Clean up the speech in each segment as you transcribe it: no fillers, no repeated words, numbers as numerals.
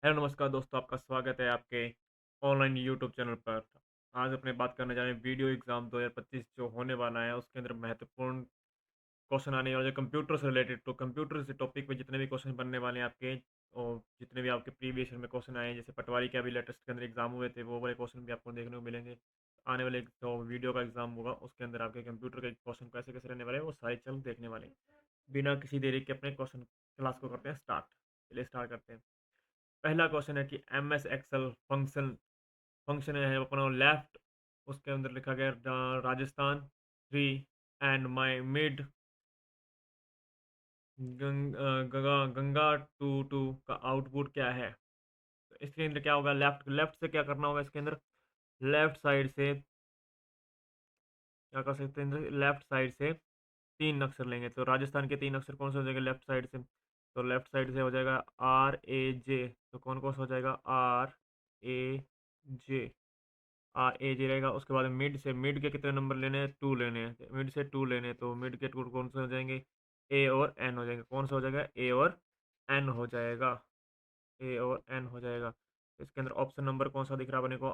Hello नमस्कार दोस्तों, आपका स्वागत है आपके ऑनलाइन यूट्यूब चैनल पर। आज अपने बात करने जा रहे हैं वीडियो एग्ज़ाम 2025 जो होने वाला है, उसके अंदर महत्वपूर्ण क्वेश्चन आने वाले कंप्यूटर से रिलेटेड। तो कंप्यूटर से टॉपिक पे जितने भी क्वेश्चन बनने वाले हैं आपके, और जितने भी आपके प्रीवियस ईयर में क्वेश्चन आए हैं, जैसे पटवारी के अभी लेटेस्ट के अंदर एग्ज़ाम हुए थे, वो वाले क्वेश्चन भी आपको देखने को मिलेंगे। आने वाले जो वीडियो का एग्ज़ाम होगा, उसके अंदर आपके कंप्यूटर के क्वेश्चन कैसे-कैसे रहने वाले हैं, वो सारे चल देखने वाले हैं। बिना किसी देरी के अपने क्वेश्चन क्लास को करते हैं स्टार्ट। चलिए स्टार्ट करते हैं। पहला क्वेश्चन है कि एमएस एक्सेल फंक्शन फंक्शन है अपना लेफ्ट, उसके अंदर लिखा गया Rajasthan three and my mid Ganga two two का आउटपुट क्या है। तो इसके अंदर क्या होगा, लेफ्ट लेफ्ट से क्या करना होगा इसके अंदर, लेफ्ट साइड से क्या कर सकते हैं, लेफ्ट साइड से तीन अक्षर लेंगे। तो राजस्थान के तीन अक्षर कौन से हो जाएंगे लेफ्ट साइड से, तो लेफ्ट साइड से हो जाएगा RAJ। तो कौन कौन सा हो जाएगा, RAJ, RAJ रहेगा। उसके बाद मिड से, मिड के कितने नंबर लेने हैं, टू लेने हैं, मिड से टू लेने हैं। तो मिड के टू कौन से हो जाएंगे, A और N हो जाएंगे। कौन सा हो जाएगा, A और N हो जाएगा, A और N हो जाएगा। तो इसके अंदर ऑप्शन नंबर कौन सा दिख रहा है अपने को,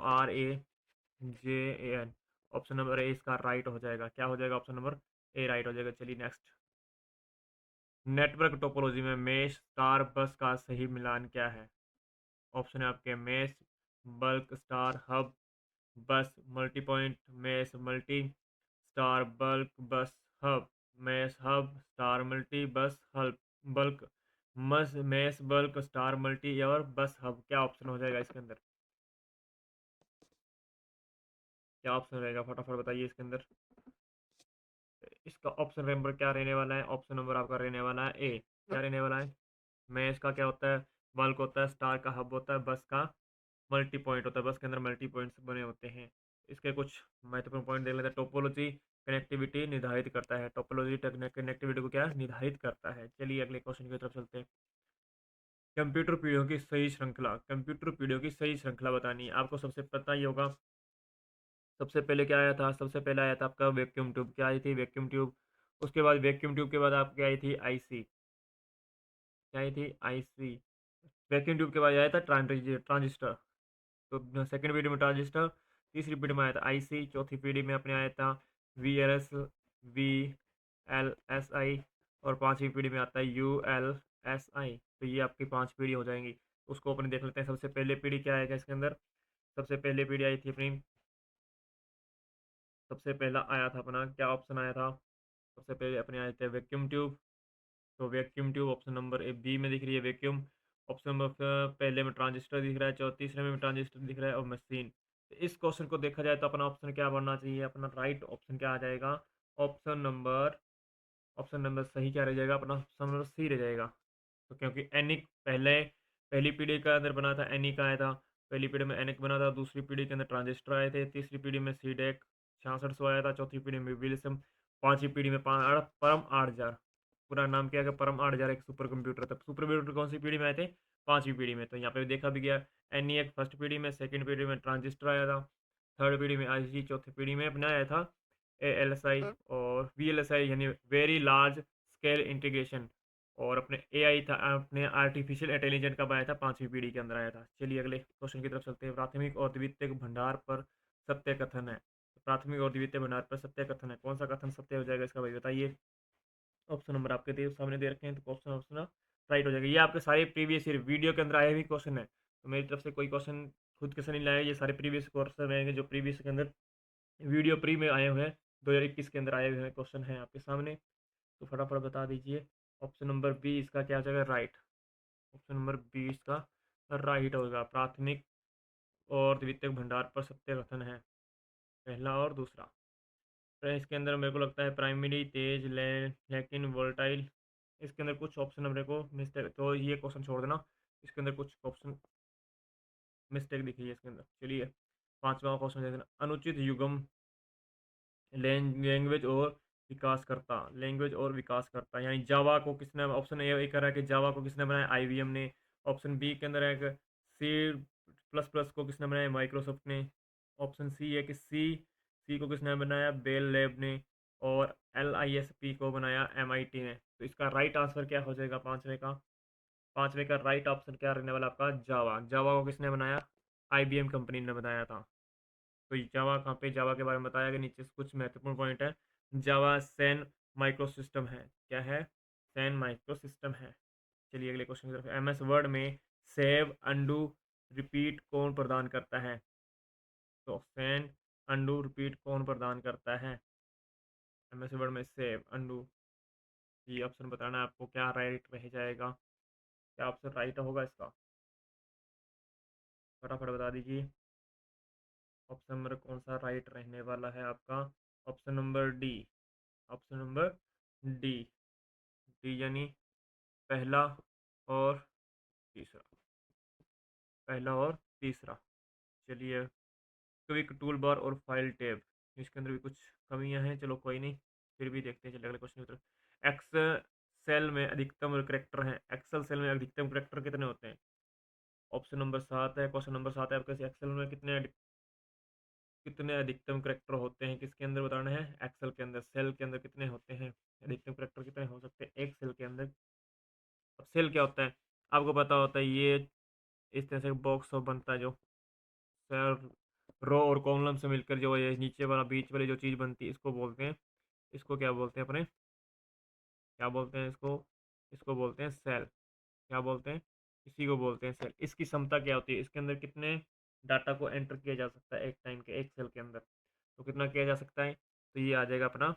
RAJAN। ऑप्शन नंबर ए इसका राइट हो जाएगा। क्या हो जाएगा, ऑप्शन नंबर ए राइट हो जाएगा। चलिए नेक्स्ट। नेटवर्क टोपोलॉजी में मेश स्टार बस का सही मिलान क्या है। ऑप्शन है आपके mesh, bulk, star, hub, bus, multi point, mesh, multi, star, bulk, bus, hub, mesh, hub, star, multi, bus, hub, bulk, मस मेश, बल्क, स्टार, मल्टी और बस हब। क्या ऑप्शन हो जाएगा इसके अंदर, क्या ऑप्शन रहेगा, फटाफट बताइए इसके अंदर। इसका ऑप्शन नंबर क्या रहने वाला है, ऑप्शन नंबर आपका रहने वाला है ए। क्या रहने वाला है, मैश का क्या होता है, बल्क होता है, स्टार का हब होता है, बस का मल्टी पॉइंट होता है, बस के अंदर मल्टी पॉइंट्स बने होते हैं। इसके कुछ महत्वपूर्ण पॉइंट देख लेते हैं। टोपोलॉजी कनेक्टिविटी निर्धारित करता है, टोपोलॉजी कनेक्टिविटी को क्या निर्धारित करता है। चलिए अगले क्वेश्चन की तरफ चलते हैं। कंप्यूटर पीढ़ियों की सही श्रृंखला, कंप्यूटर पीढ़ियों की सही श्रृंखला बतानी है आपको। सबसे पता ही होगा, सबसे पहले क्या आया था, सबसे पहले आया था आपका वैक्यूम ट्यूब। क्या आई थी, वैक्यूम ट्यूब। उसके बाद वैक्यूम ट्यूब के बाद आपकी आई थी आईसी। क्या आई थी, आईसी। वैक्यूम ट्यूब के बाद आया था ट्रांजिस्टर। तो सेकंड पीढ़ी में ट्रांजिस्टर, तीसरी पीढ़ी में आया था आईसी, चौथी पीढ़ी में अपने आया था VLS, VLSI, और पांचवी पीढ़ी में आता है ULSI। तो ये आपकी पांच पीढ़ी हो जाएंगी। उसको अपने देख लेते हैं। सबसे पहले पीढ़ी क्या आएगा इसके अंदर, सबसे पहले पीढ़ी आई थी अपनी, सबसे पहला आया था अपना, क्या ऑप्शन आया था, सबसे पहले अपने आए थे वैक्यूम ट्यूब। तो vacuum tube option number A B में दिख रही है वैक्यूम। ऑप्शन नंबर पहले में ट्रांजिस्टर दिख रहा है, तीसरे में ट्रांजिस्टर दिख रहा है, और मशीन। तो इस क्वेश्चन को देखा जाए तो अपना ऑप्शन क्या बनना चाहिए, अपना राइट ऑप्शन क्या आ जाएगा, ऑप्शन नंबर, ऑप्शन नंबर सही क्या रह जाएगा, अपना ऑप्शन नंबर सी रह जाएगा। तो क्योंकि एनिक पहले, पहली पीढ़ी का अंदर बना था, एनिक आया था। पहली पीढ़ी में एनिक बना था, दूसरी पीढ़ी के अंदर ट्रांजिस्टर आए थे, तीसरी पीढ़ी में सीडेक 6600 आया था, चौथी पीढ़ी में विलियम, पांचवी पीढ़ी में परम 8000। पूरा नाम क्या है, परम 8000 एक सुपर कंप्यूटर था। सुपर कंप्यूटर कौन सी पीढ़ी में आए थे, पांचवी पीढ़ी में। तो यहाँ पे देखा भी गया, एनिक फर्स्ट पीढ़ी में, सेकंड पीढ़ी में ट्रांजिस्टर आया था, थर्ड पीढ़ी में आईसी, चौथी पीढ़ी में अपना आया था ALSI और VLSI, यानी वेरी लार्ज स्केल इंटीग्रेशन। और अपने AI था, अपने आर्टिफिशियल इंटेलिजेंट कब आया था, पांचवी पीढ़ी के अंदर आया था। चलिए अगले क्वेश्चन की तरफ चलते हैं। प्राथमिक और द्वितीयक भंडार पर सत्य कथन है। प्राथमिक और द्वितीय भंडार पर सत्य कथन है, कौन सा कथन सत्य हो जाएगा इसका भाई बताइए। ऑप्शन नंबर आपके सामने दे रखे हैं, तो ऑप्शन ऑप्शन राइट हो जाएगा। ये आपके सारे प्रीवियस ईयर वीडियो के अंदर आए हुए क्वेश्चन है, तो मेरी तरफ से कोई क्वेश्चन खुद के से नहीं लाया, ये सारे प्रीवियस क्वेश्चन रहेंगे जो प्रीवियस के अंदर वीडियो प्री में आए हुए हैं, 2021 के अंदर आए हुए हैं क्वेश्चन हैं आपके सामने। तो फटाफट बता दीजिए। ऑप्शन नंबर बी इसका क्या हो जाएगा, राइट। ऑप्शन नंबर बी इसका राइट होगा। प्राथमिक और द्वितीयक भंडार पर सत्य कथन है, पहला और दूसरा। तो इसके अंदर मेरे को लगता है प्राइमरी तेज लेकिन वोल्टाइल। इसके अंदर कुछ ऑप्शन मेरे को मिस्टेक, तो ये क्वेश्चन छोड़ देना, इसके अंदर कुछ ऑप्शन मिस्टेक दिखी है इसके अंदर। चलिए पांचवा क्वेश्चन देख लेना। अनुचित युग्म लैंग्वेज और विकासकर्ता, लैंग्वेज और विकासकर्ता, यानी जावा को किसने, ऑप्शन ए कह रहा है कि जावा को किसने बनाया, IBM ने। ऑप्शन बी के अंदर है कि C++ को किसने बनाया, माइक्रोसॉफ्ट ने। ऑप्शन सी है कि सी को किसने बनाया, बेल लैब ने। और LISP को बनाया MIT ने। तो इसका राइट आंसर क्या हो जाएगा पांचवे का, 5वें का राइट ऑप्शन क्या रहने वाला आपका? जावा। जावा को किसने बनाया? आईबीएम कंपनी ने बनाया था। तो जावा कहाँ पे? जावा के बारे में बताया गया, नीचे से कुछ महत्वपूर्ण पॉइंट है। जावा सैन माइक्रो सिस्टम है। क्या है? सैन माइक्रो सिस्टम है। चलिए अगले क्वेश्चन की तरफ। एमएस वर्ड में सेव अंडू रिपीट कौन प्रदान करता है? तो सैन अंडू रिपीट कौन प्रदान करता है एमएस वर्ड में? Save undo. ये ऑप्शन बताना है आपको, क्या राइट रह जाएगा, क्या ऑप्शन राइट होगा इसका? फटाफट बता दीजिए। ऑप्शन नंबर कौन सा राइट रहने वाला है आपका? Option number D. Option number D. D यानी पहला और तीसरा। पहला और तीसरा। चलिए। क्विक टूल बार और फाइल टैब, इसके अंदर भी कुछ कमियां हैं, चलो कोई नहीं, फिर भी देखते हैं। चलिए अगले क्वेश्चन की तरफ। एक्सेल में अधिकतम करेक्टर हैं। एक्सेल सेल में अधिकतम करेक्टर कितने होते हैं? ऑप्शन नंबर 7 है, क्वेश्चन नंबर 7 है आपके। एक्सेल में कितने अधिकतम करेक्टर होते हैं? किसके अंदर बताना है? एक्सेल के अंदर। सेल के अंदर कितने होते हैं? अधिकतम करेक्टर कितने हो सकते हैं एक सेल के अंदर? अब सेल क्या होता है आपको पता होता है? ये इस तरह से बॉक्स बनता है, जो सर रो और कॉलम से मिलकर जो ये नीचे वाला बीच वाली जो चीज़ बनती है, इसको बोलते हैं, इसको क्या बोलते हैं अपने? क्या बोलते हैं इसको? इसको बोलते हैं सेल। क्या बोलते हैं? इसी को बोलते हैं सेल। इसकी क्षमता क्या होती है? इसके अंदर कितने डाटा को एंटर किया जा सकता है एक टाइम के, एक सेल के अंदर? तो कितना किया जा सकता है? तो ये आ जाएगा अपना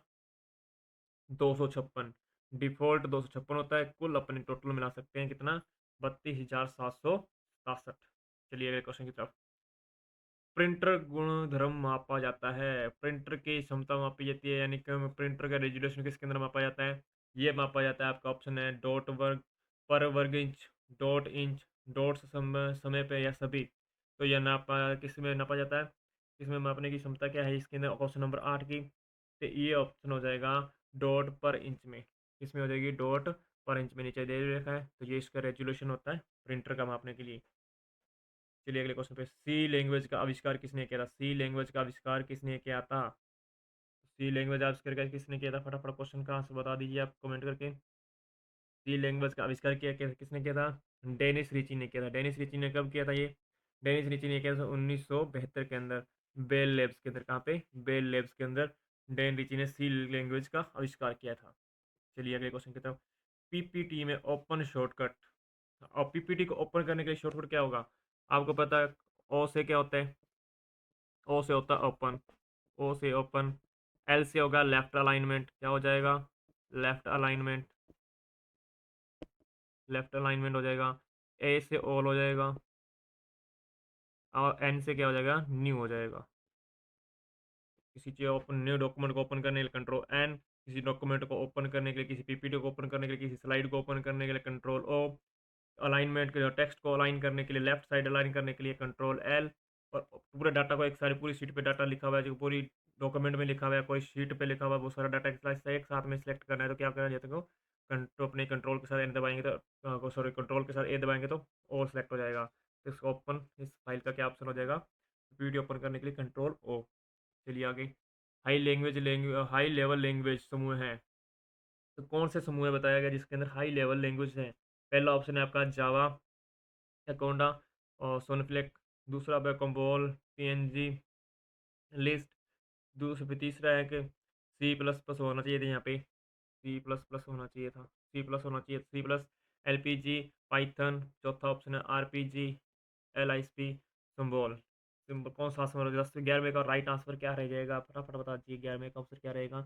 256। डिफ़ॉल्ट 256 होता है, कुल अपने टोटल मिला सकते हैं कितना? 32,767। चलिए अगले क्वेश्चन की तरफ। प्रिंटर गुणधर्म मापा जाता है। प्रिंटर की क्षमता मापी जाती है, यानी कि प्रिंटर का रेजोल्यूशन किसके अंदर मापा जाता है? ये मापा जाता है, आपका ऑप्शन है डॉट वर्ग पर वर्ग इंच, डॉट इंच, डॉट समय समय पे, या सभी। तो यह नापा किस में नापा जाता है? इसमें मापने की क्षमता क्या है इसके अंदर? ऑप्शन नंबर 8 की। तो ये ऑप्शन हो जाएगा डॉट पर इंच में। इसमें हो जाएगी डॉट पर इंच में, नीचे दे रखा है। तो ये इसका रेजोल्यूशन होता है प्रिंटर का मापने के लिए। चलिए अगले क्वेश्चन पे। सी लैंग्वेज का आविष्कार किसने किया था? सी लैंग्वेज का आविष्कार किसने किया था? सी लैंग्वेज आविष्कार किसने किया था? फटाफट क्वेश्चन का आंसर बता दीजिए आप कमेंट करके। सी लैंग्वेज का आविष्कार किसने किया था? डेनिस रिची ने किया था। डेनिस रिची ने कब किया था ये? डेनिस रिची ने किया था 1972 के अंदर, बेल लैब्स के अंदर। कहाँ पे? बेल लैब्स के अंदर डेन रिची ने सी लैंग्वेज का आविष्कार किया था। चलिए अगले क्वेश्चन की तरफ। पीपीटी में ओपन शॉर्टकट, और पीपीटी को ओपन करने के लिए शॉर्टकट क्या होगा आपको पता है? ओ से क्या होता है? ओ से होता है ओपन। ओ से ओपन। एल से होगा लेफ्ट अलाइनमेंट। क्या हो जाएगा? Left alignment. लेफ्ट अलाइनमेंट हो जाएगा। ए से ऑल हो जाएगा। और एन से क्या हो जाएगा? न्यू हो जाएगा। किसी चीज़ ओपन, न्यू डॉक्यूमेंट को ओपन करने के लिए कंट्रोल एन, किसी डॉक्यूमेंट को ओपन करने के लिए, किसी पीपीटी को ओपन करने के लिए, किसी स्लाइड को ओपन करने के लिए कंट्रोल ओ, अलाइनमेंट के लिए, टेक्स्ट को अलाइन करने के लिए, लेफ्ट साइड अलाइन करने के लिए कंट्रोल एल। और पूरे डाटा को, एक सारी पूरी शीट पे डाटा लिखा हुआ है, जो पूरी डॉक्यूमेंट में लिखा हुआ है, कोई शीट पे लिखा हुआ है, वो सारा डाटा एक साथ में सिलेक्ट करना है, तो क्या करना है? तो अपने कंट्रोल के साथ एन दबाएंगे तो सॉरी, कंट्रोल के साथ ए दबाएंगे तो ओ सेलेक्ट हो जाएगा। तो इसको ओपन, इस फाइल का क्या ऑप्शन हो जाएगा? वीडियो ओपन करने के लिए कंट्रोल ओ। चलिए आगे। हाई लेवल लैंग्वेज समूह है, तो कौन से समूह है बताया गया जिसके अंदर हाई लेवल लैंग्वेज है? पहला ऑप्शन है आपका जावा, एकोंडा और सोनफ्लेक। दूसरा पे कंबोल, पीएनजी, लिस्ट। दूसरा तीसरा है कि सी प्लस प्लस होना चाहिए था यहाँ पे, सी प्लस प्लस होना चाहिए था, सी प्लस होना चाहिए, सी प्लस, एलपीजी, पाइथन। चौथा ऑप्शन है आरपीजी, एलआईएसपी, सिंबल। सिंबल कौन सा आंसर होगा? 11वें का राइट आंसर क्या रह जाएगा? फटाफट बता दीजिए, 11वें का आंसर क्या रहेगा?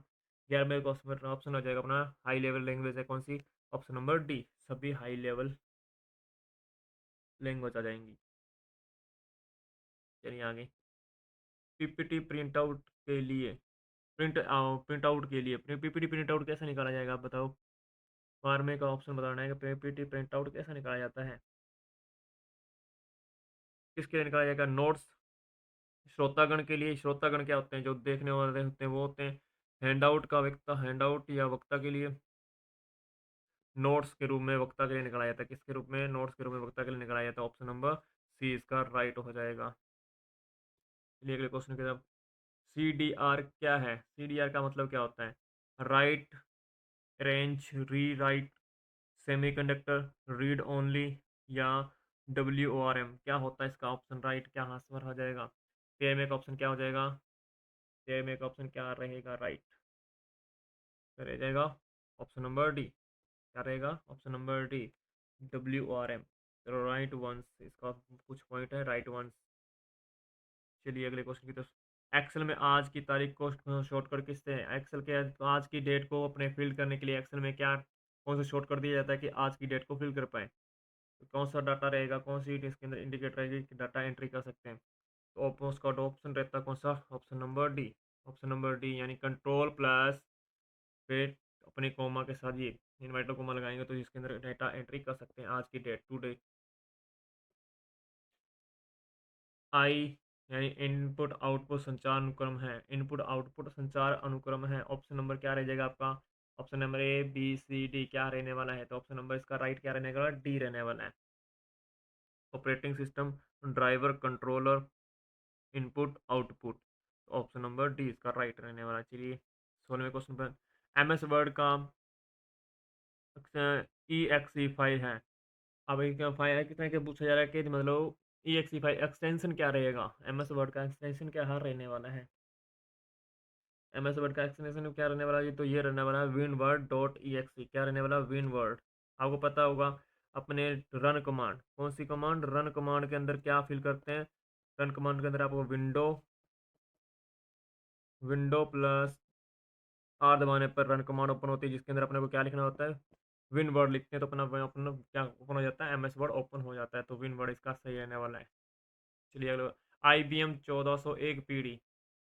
11वें का ऑप्शन हो जाएगा अपना हाई लेवल लैंग्वेज है कौन सी? ऑप्शन नंबर डी, सभी हाई लेवल लैंग्वेज आ जाएंगी। चलिए आगे। पीपीटी प्रिंट आउट के लिए, प्रिंट आउट के लिए पीपीटी प्रिंट आउट कैसे निकाला जाएगा आप बताओ? फार्मे का ऑप्शन बताना है कि पीपीटी प्रिंट आउट कैसे निकाला जाता है? किसके लिए निकाला जाएगा? नोट्स, श्रोतागण के लिए। श्रोतागण क्या होते हैं? जो देखने वाले होते हैं वो होते हैं। हैंडआउट का वक्ता, हैंडआउट या वक्ता के लिए। नोट्स के रूप में वक्ता के लिए निकाला जाता है। किसके रूप में? नोट्स के रूप में वक्ता के लिए निकाला जाता है। ऑप्शन नंबर सी इसका राइट हो जाएगा। चलिए अगले क्वेश्चन की तरफ। सी डी आर क्या है? सी डी आर का मतलब क्या होता है? राइट, अरेंज, री राइट, सेमीकंडक्टर, रीड ओनली या WORM, क्या होता है इसका ऑप्शन राइट, क्या आंसर हो जाएगा? पेयर में का ऑप्शन क्या हो जाएगा? पेयर में का ऑप्शन क्या रहेगा राइट? तो रह जाएगा ऑप्शन नंबर डी। क्या रहेगा? Option number D, WORM। चलो राइट वंस, इसका कुछ पॉइंट है राइट वंस। चलिए अगले क्वेश्चन की तरफ। एक्सेल में आज की तारीख को शॉर्टकट किससे है? एक्सेल के आज की डेट को अपने फिल करने के लिए एक्सेल में क्या कौन सा शॉर्टकट दिया जाता है कि आज की डेट को फिल कर पाए? तो कौन सा डाटा रहेगा, कौन सी इसके अंदर इंडिकेट रहेगी कि डाटा एंट्री कर सकते हैं? तो उसका ऑप्शन रहता है कौन सा? Option number D. Option number D यानी कंट्रोल प्लस फिर अपने कोमा के साथ ये इन्वर्टर कोमा लगाएंगे तो इसके अंदर डाटा एंट्री कर सकते हैं आज की डेट टू डे। आई यानी इनपुट आउटपुट संचार अनुक्रम है। इनपुट आउटपुट संचार अनुक्रम है। ऑप्शन नंबर क्या रह जाएगा आपका? Option number A B C D क्या रहने वाला है? तो ऑप्शन नंबर इसका राइट क्या रहने वाला? डी रहने वाला है। Operating system, driver, controller, input output. Option number D इसका राइट रहने वाला। चलिए 16वें क्वेश्चन पर। MS वर्ड का EXE फाइल है। अब एक फाइल कितना क्या पूछा जा रहा है कि मतलब EXE फाइल एक्सटेंशन क्या रहेगा? MS वर्ड का एक्सटेंशन क्या रहने वाला है? MS वर्ड का एक्सटेंशन क्या रहने वाला है? तो ये रहने वाला है winword.exe। क्या रहने वाला? winword। आपको पता होगा अपने रन कमांड, कौन सी कमांड? रन कमांड के अंदर क्या फिल करते हैं? रन कमांड के अंदर आपको विंडो विंडो प्लस R दबाने पर रन कमांड ओपन होती है जिसके अंदर अपने को क्या लिखना होता है? विन वर्ड लिखते हैं तो अपना अपना क्या ओपन हो जाता है? MS वर्ड ओपन हो जाता है। तो विन वर्ड इसका सही रहने वाला है। चलिए अगला। IBM 1401 पीढ़ी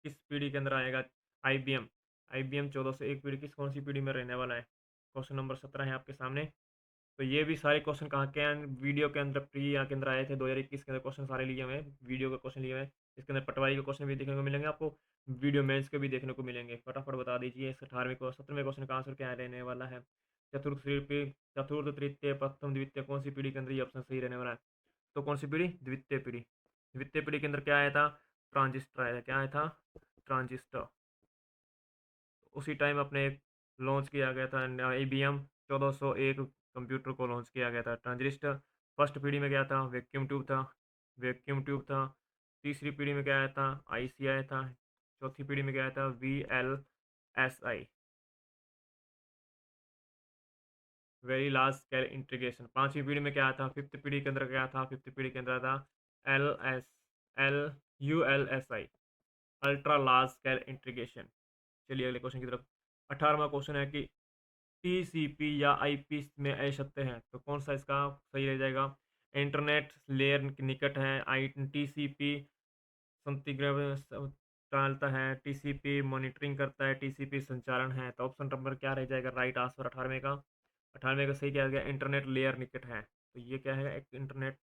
किस पीढ़ी के अंदर आएगा? IBM IBM 1401 पीढ़ी किस कौन सी पीढ़ी में रहने वाला है? क्वेश्चन नंबर 17 है आपके सामने। तो ये भी सारे क्वेश्चन कहाँ के हैं? वीडियो के अंदर प्री के अंदर आए थे 2021 के अंदर क्वेश्चन सारे लिए हुए हैं, वीडियो के क्वेश्चन लिए हुए हैं। इसके अंदर पटवारी के क्वेश्चन भी देखने को मिलेंगे आपको, वीडियो मेंस के भी देखने को मिलेंगे। फटाफट बता दीजिए इस 18वें को 17वें क्वेश्चन का आंसर क्या रहने वाला है? चतुर्थ तृतीय प्रथम द्वितीय कौन सी पीढ़ी के अंदर ये ऑप्शन सही रहने वाला है? तो कौन सी पीढ़ी? द्वितीय पीढ़ी। द्वितीय पीढ़ी के अंदर क्या आया था? ट्रांजिस्टर आया था। क्या आया था? ट्रांजिस्टर। उसी टाइम अपने लॉन्च किया गया था IBM 1401 कंप्यूटर को लॉन्च किया गया था। ट्रांजिस्टर फर्स्ट पीढ़ी में क्या था? वैक्यूम ट्यूब था। वैक्यूम ट्यूब था। तीसरी पीढ़ी में क्या आया था? IC आया था। चौथी पीढ़ी में क्या आया था? VLSI, very large scale integration. पांचवी पीढ़ी में क्या आया था? फिफ्थ पीढ़ी के अंदर क्या था? फिफ्थ पीढ़ी के अंदर था L ULSI, ultra large scale integration. चलिए अगले क्वेश्चन की तरफ। 18वां क्वेश्चन है कि TCP या IP में ऐसे शब्द हैं तो कौन सा इसका सही रह जाएगा? इंटरनेट लेयर निकट है। TCP संतिग्रह डालता है। TCP मॉनिटरिंग करता है। TCP संचालन है। तो ऑप्शन नंबर क्या रह जाएगा राइट आंसर 18वें का? 18वें का सही क्या गया? इंटरनेट लेयर निकट है। तो ये क्या है? एक इंटरनेट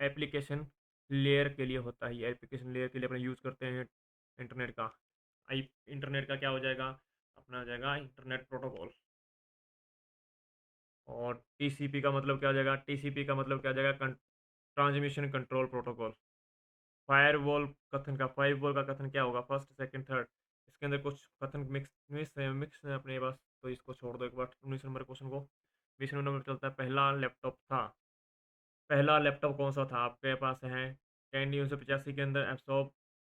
एप्लीकेशन लेयर के लिए होता है। ये एप्लीकेशन लेयर के लिए अपने यूज़ करते हैं इंटरनेट का। आई इंटरनेट का क्या हो जाएगा? अपना हो जाएगा इंटरनेट प्रोटोकॉल। और TCP का मतलब क्या हो जाएगा? TCP का मतलब क्या हो जाएगा? Transmission control protocol. फायरवॉल कथन का फायरवॉल का कथन क्या होगा? फर्स्ट सेकंड थर्ड इसके अंदर कुछ कथन मिक्स मिक्स है, मिक्स है अपने पास, तो इसको छोड़ दो एक बार। 19 नंबर क्वेश्चन को 20 नंबर चलता है। पहला लैपटॉप था। पहला लैपटॉप कौन सा था आपके पास है? कैंडी 1985 के अंदर,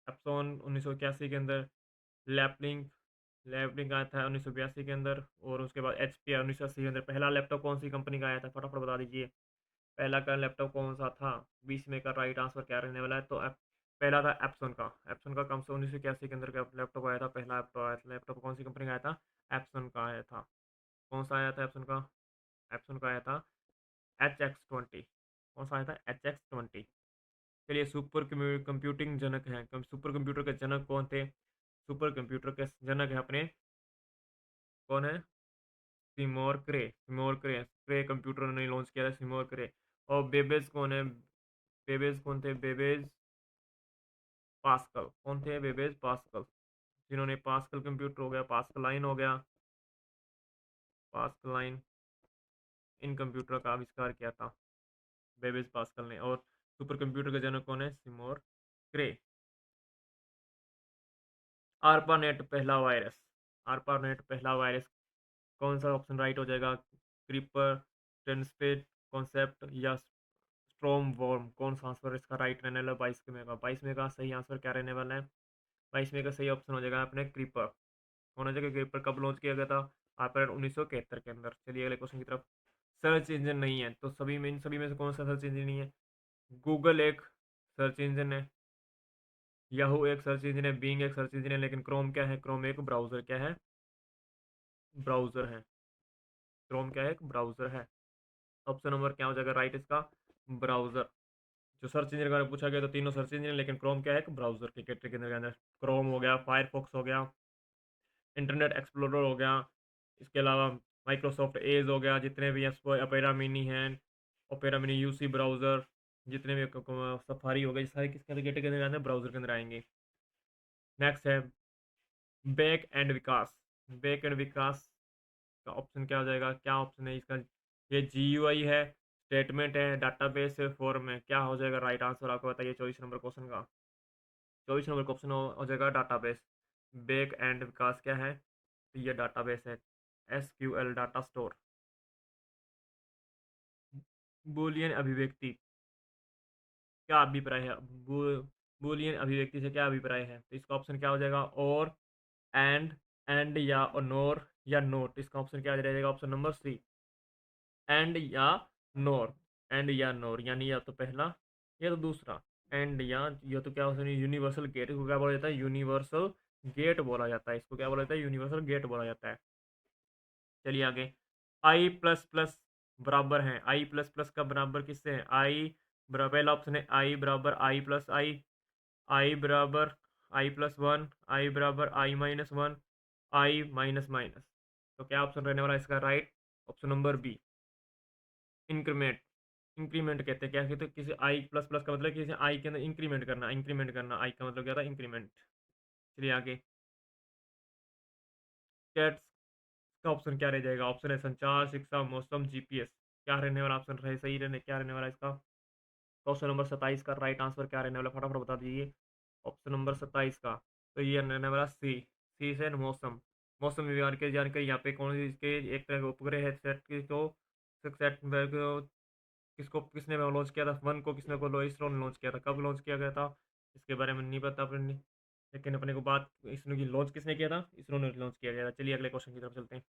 एप्सॉन 1981 के अंदर, लैपलिंक लैपलिंक आया था 1982 के अंदर, और उसके बाद HP 1980 के अंदर। पहला लैपटॉप कौन सी कंपनी का आया था? फटाफट बता दीजिए। पहला का लैपटॉप कौन सा था? 20 में का राइट आंसर क्या रहने वाला है? तो पहला था एप्सन का। एप्सन का कम से 1981 के अंदर का लैपटॉप आया था। पहला लैपटॉप आया था। लैपटॉप कौन सी कंपनी का आया था? एप्सन का आया था। कौन सा आया था एप्सन का? एप्सन का आया था HX20। कौन सा आया था? HX20। चलिए सुपर कंप्यूटिंग जनक है, सुपर कंप्यूटर के जनक कौन थे? सुपर कंप्यूटर के जनक है अपने कौन है? सिमोर क्रे। सिमोर क्रे क्रे कंप्यूटर ने लॉन्च किया था, सिमोर क्रे। और बेबेज कौन है? बेबेज कौन थे? Babbage pascal. कौन थे? बेबेज पास्कल, जिन्होंने पास्कल कंप्यूटर हो गया, पास्कल लाइन हो गया, पास्कल लाइन, इन कंप्यूटर का आविष्कार किया था बेबेज पास्कल ने। और सुपर कंप्यूटर का जनक कौन है? सिमोर क्रे। आर्पानेट पहला वायरस। आर्पानेट पहला वायरस कौन सा ऑप्शन राइट हो जाएगा? क्रीपर, टेंस्पेट कॉन्सेप्ट या स्ट्रॉम वॉर्म, कौन सा आंसर इसका राइट रहने वाला है? 22 में का सही आंसर क्या रहने वाला है? 22 का सही ऑप्शन हो जाएगा अपने क्रीपर। होना चाहिए क्रीपर कब लॉन्च किया गया था? अप्रैल 1971 के अंदर। चलिए अगले क्वेश्चन की तरफ। सर्च इंजन नहीं है तो सभी में से कौन सा सर्च इंजन नहीं है? गूगल एक सर्च इंजन है, याहू एक सर्च इंजन है, बिंग एक सर्च इंजन है, लेकिन क्रोम क्या है? क्रोम एक ब्राउजर क्या है? ब्राउजर है। क्रोम क्या है? एक ब्राउजर है। ऑप्शन नंबर क्या हो जाएगा राइट इसका? ब्राउजर। जो सर्च इंजन के बारे में पूछा गया तो तीनों सर्च इंजन, लेकिन क्रोम क्या है? एक ब्राउजर की कैटेगरी के अंदर। क्रोम हो गया, फायरफॉक्स हो गया, इंटरनेट एक्सप्लोरर हो गया, इसके अलावा माइक्रोसॉफ्ट एज हो गया, जितने भी ओपेरा मिनी हैं, ओपेरा मिनी यूसी ब्राउज़र, जितने भी सफारी हो गए, सारे किसके अंदर कैटेगरी के अंदर? ब्राउज़र के अंदर आएंगे। नेक्स्ट है बैक एंड विकास। बैक एंड विकास का ऑप्शन क्या हो जाएगा? क्या ऑप्शन है इसका? ये GUI है, स्टेटमेंट है, डाटाबेस है, फॉर्म है। क्या हो जाएगा राइट आंसर? आपको बताइए 24 नंबर क्वेश्चन का। 24 नंबर क्वेश्चन हो जाएगा डाटाबेस। बैक एंड विकास क्या है? तो ये डाटाबेस है, SQL डाटा स्टोर। बूलियन अभिव्यक्ति क्या अभिप्राय है? बूलियन अभिव्यक्ति से क्या अभिप्राय है? तो इसका ऑप्शन क्या हो जाएगा? और, एंड या नोर या नोट। इसका ऑप्शन क्या रहेगा? ऑप्शन नंबर सी, एंड या नोर। एंड या नोर यानी या तो पहला या तो दूसरा। एंड या तो क्या होता है? Universal gate. इसको क्या बोला जाता है? यूनिवर्सल गेट बोला जाता है। इसको क्या बोला जाता है? यूनिवर्सल गेट बोला जाता है। चलिए आगे। आई प्लस प्लस बराबर है, आई प्लस प्लस का बराबर किससे है? आई बराबर, पहला ऑप्शन है आई बराबर आई प्लस आई बराबर आई प्लस वन, आई बराबर I minus one, I minus minus. तो क्या ऑप्शन रहने वाला है इसका right? Option number B, increment. Increment कहते हैं, क्या कहते हैं? किसी आई प्लस प्लस का मतलब किसी आई के अंदर इंक्रीमेंट करना, इंक्रीमेंट करना, आई का मतलब क्या था? इंक्रीमेंट। चलिए आगे। कैट्स का ऑप्शन क्या रह जाएगा? ऑप्शन है संचार, शिक्षा, मौसम, GPS। क्या रहने वाला ऑप्शन रहे? सही रहने क्या रहने वाला इसका? क्वेश्चन नंबर 27 का राइट आंसर क्या रहने वाला? फटाफट बता दीजिए ऑप्शन नंबर 27 का। तो ये रहने वाला सी, सी से मौसम। मौसम विज्ञान की जानकारी यहाँ पे कौन सी इसके एक तरह के उपग्रह है सेट की, तो सेट किसको किसने लॉन्च किया था? वन को किसने को इसरो ने लॉन्च किया था? कब लॉन्च किया गया था? इसके बारे में नहीं पता अपने, लेकिन अपने को बात इसरो की लॉन्च किसने किया था? इसरो ने लॉन्च किया गया था। चलिए अगले क्वेश्चन की तरफ चलते हैं।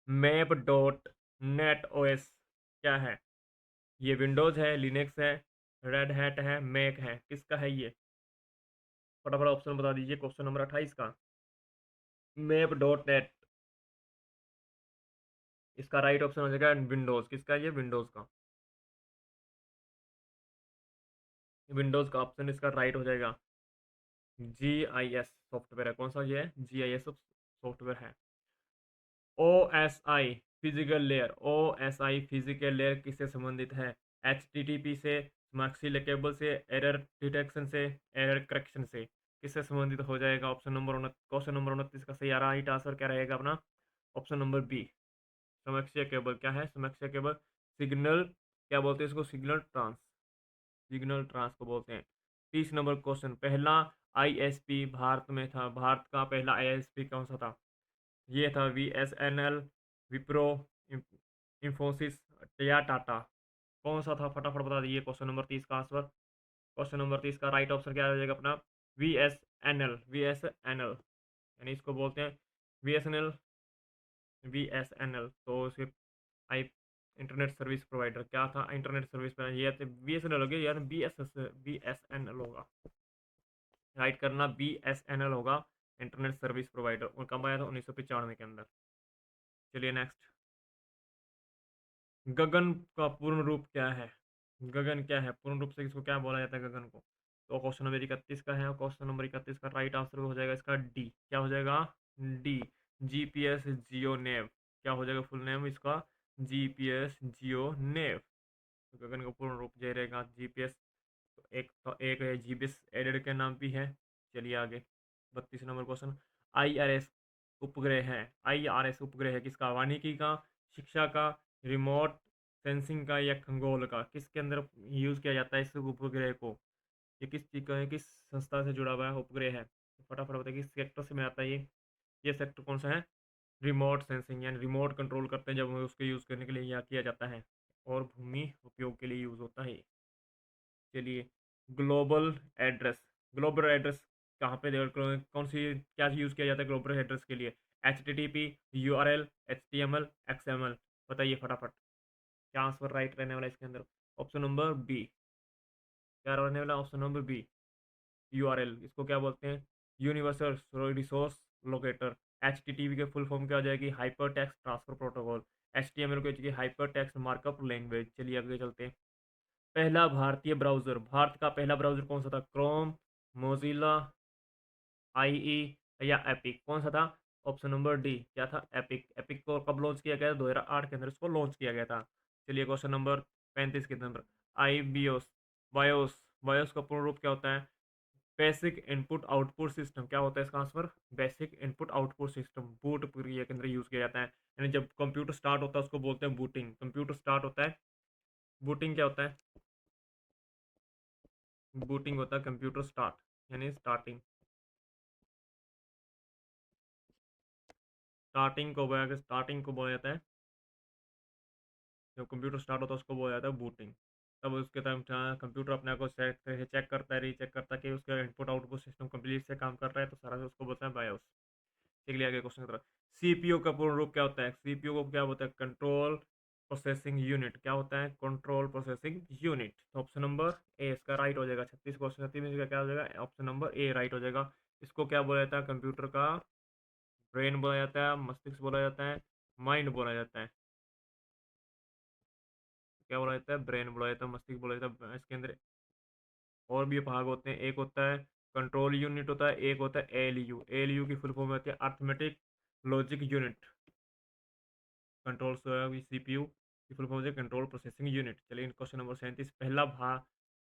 मैप डॉट नेट OS क्या है? ये विंडोज़ है, लिनक्स है, रेड हैट है, मैक है, किसका है ये? फटाफट ऑप्शन बता दीजिए क्वेश्चन नंबर 28 का। मैप डॉट नेट, इसका राइट ऑप्शन हो जाएगा विंडोज़। किसका है ये? विंडोज़ का। विंडोज़ का ऑप्शन इसका राइट हो जाएगा। GIS सॉफ्टवेयर है। कौन सा ये है? GIS सॉफ्टवेयर है। OSI physical layer, OSI physical layer किससे संबंधित है? HTTP से, मैक्सिल केबल से, एरर डिटेक्शन से, एरर करेक्शन से। किससे संबंधित हो जाएगा? ऑप्शन नंबर 29, क्वेश्चन नंबर 29 का सही राइट आंसर क्या रहेगा अपना? ऑप्शन नंबर बी, समक्ष्य केबल। क्या है समक्ष्य केबल? सिग्नल, क्या बोलते हैं इसको? सिग्नल ट्रांस को बोलते हैं। 30 नंबर क्वेश्चन। पहला ISP भारत में था, भारत का पहला ISP कौन सा था? ये था VSNL, विप्रो, इंफोसिस या टाटा। कौन सा था? फटाफट बता दीजिए क्वेश्चन नंबर 30 का आंसर। क्वेश्चन नंबर 30 का राइट ऑप्शन क्या हो जाएगा अपना? VSNL यानी इसको बोलते हैं VSNL। तो उसके आई इंटरनेट सर्विस प्रोवाइडर क्या था? इंटरनेट सर्विस प्रोवाइडर ये तो BSNL हो गया, यार BSNL होगा। राइट करना, BSNL होगा, इंटरनेट सर्विस प्रोवाइडर। और कब आया था? 1995 के अंदर। चलिए नेक्स्ट। गगन का पूर्ण रूप क्या है? गगन क्या है? पूर्ण रूप से इसको क्या बोला जाता है गगन को? तो क्वेश्चन नंबर 31 का है, और क्वेश्चन नंबर 31 का राइट आंसर हो जाएगा इसका डी। क्या हो जाएगा? डी, GPS जियो नेव। क्या हो जाएगा फुल नेम इसका? GPS जियो नेव। तो गगन का पूर्ण रूप यही रहेगा, GPS। एक है जीबीएस एडेड के नाम भी है। चलिए आगे। 32 नंबर क्वेश्चन। IRS उपग्रह है, IRS उपग्रह है किसका? वानिकी का, शिक्षा का, रिमोट सेंसिंग का, या खगोल का? किसके अंदर यूज़ किया जाता है इस उपग्रह को? ये किस चीज़ का है, किस संस्था से जुड़ा हुआ है उपग्रह है? तो फटाफट बताइए किस सेक्टर से में आता है ये सेक्टर कौन सा है? रिमोट सेंसिंग यानी रिमोट कंट्रोल करते हैं जब हमें उसको यूज़ करने के लिए यह किया जाता है, और भूमि उपयोग के लिए यूज़ होता है। चलिए, ग्लोबल एड्रेस। ग्लोबल एड्रेस कहाँ पे कौन सी क्या यूज़ किया जाता है ग्लोबल एड्रेस के लिए? H T T P, U R L, H T M L, X M L. बताइए फटाफट, क्या आंसर राइट रहने वाला है इसके अंदर? Option number B. क्या रहने वाला? Option number B, U R L. इसको क्या बोलते हैं? Universal resource locator. H T T P के फुल फॉर्म क्या हो जाएगी? Hyper text transfer protocol. H T M L को हो जाएगी हाइपर टेक्स्ट मार्कअप लैंग्वेज। चलिए आगे चलते हैं। पहला भारतीय ब्राउज़र, भारत का पहला ब्राउज़र कौन सा था? क्रोम, मोजिला, IE या एपिक? कौन सा था? ऑप्शन नंबर डी, क्या था? एपिक। एपिक को कब लॉन्च किया गया था? 2008 के अंदर इसको लॉन्च किया गया था। चलिए क्वेश्चन नंबर 35 के अंदर, आई बियोस, बायोस। बायोस का पूर्ण रूप क्या होता है? Basic input output system. क्या होता है इसका answer? Basic input output system. Boot प्रक्रिया के अंदर यूज़ किया जाता है, यानी जब कंप्यूटर स्टार्ट होता है उसको बोलते हैं बूटिंग। कंप्यूटर स्टार्ट होता है, बूटिंग क्या होता है? बूटिंग होता है कंप्यूटर स्टार्ट, यानी स्टार्टिंग। स्टार्टिंग को बोला जाता है, जब कंप्यूटर स्टार्ट होता है उसको बोला जाता है बूटिंग। तब उसके टाइम कंप्यूटर अपने आप को चेक करता है, रीचेक करता है कि उसका इनपुट आउटपुट सिस्टम कंप्लीट से काम कर रहा है, तो सारा से उसको बोलते हैं बायोस। चलिए आगे क्वेश्चन की तरफ। सीपीयू का पूर्ण रूप क्या होता है? सीपीयू को क्या बोलते हैं? Control processing unit. क्या होता है? Control processing unit. तो ऑप्शन नंबर ए इसका राइट हो जाएगा। 36 में इसका क्या हो जाएगा? ऑप्शन नंबर ए राइट हो जाएगा। इसको क्या बोला जाता है? कंप्यूटर का ब्रेन बोला जाता है, मस्तिष्क बोला जाता है, माइंड बोला जाता है। क्या बोला जाता है? ब्रेन बोला जाता है, मस्तिष्क बोला जाता है। इसके अंदर और भी भाग होते हैं। एक होता है कंट्रोल यूनिट होता है, एक होता है ALU। ALU की फुल फॉर्म होती है arithmetic logic unit. Control CPU की फुल फॉर्म होती है कंट्रोल प्रोसेसिंग यूनिट। चलिए क्वेश्चन नंबर 37।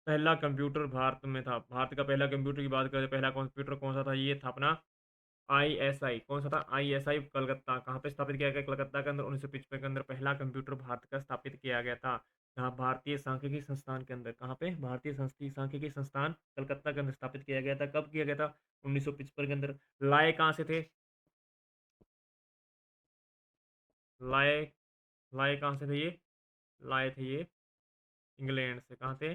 पहला कंप्यूटर भारत में था। भारत का पहला कंप्यूटर की बात करें, पहला कंप्यूटर कौन सा था? ये था अपना ISI। कौन सा था? ISI कलकत्ता। कहाँ पे स्थापित किया गया? कलकत्ता के अंदर 1955 के अंदर पहला कंप्यूटर भारत का स्थापित किया गया था। जहाँ भारतीय सांख्यिकी संस्थान के अंदर, कहाँ पे? भारतीय सांख्यिकी संस्थान कलकत्ता के अंदर स्थापित किया गया था। कब किया गया था? 1955 के अंदर। लाए कहाँ से थे? लाए लाए कहाँ से थे ये? लाए थे ये इंग्लैंड से। कहाँ से?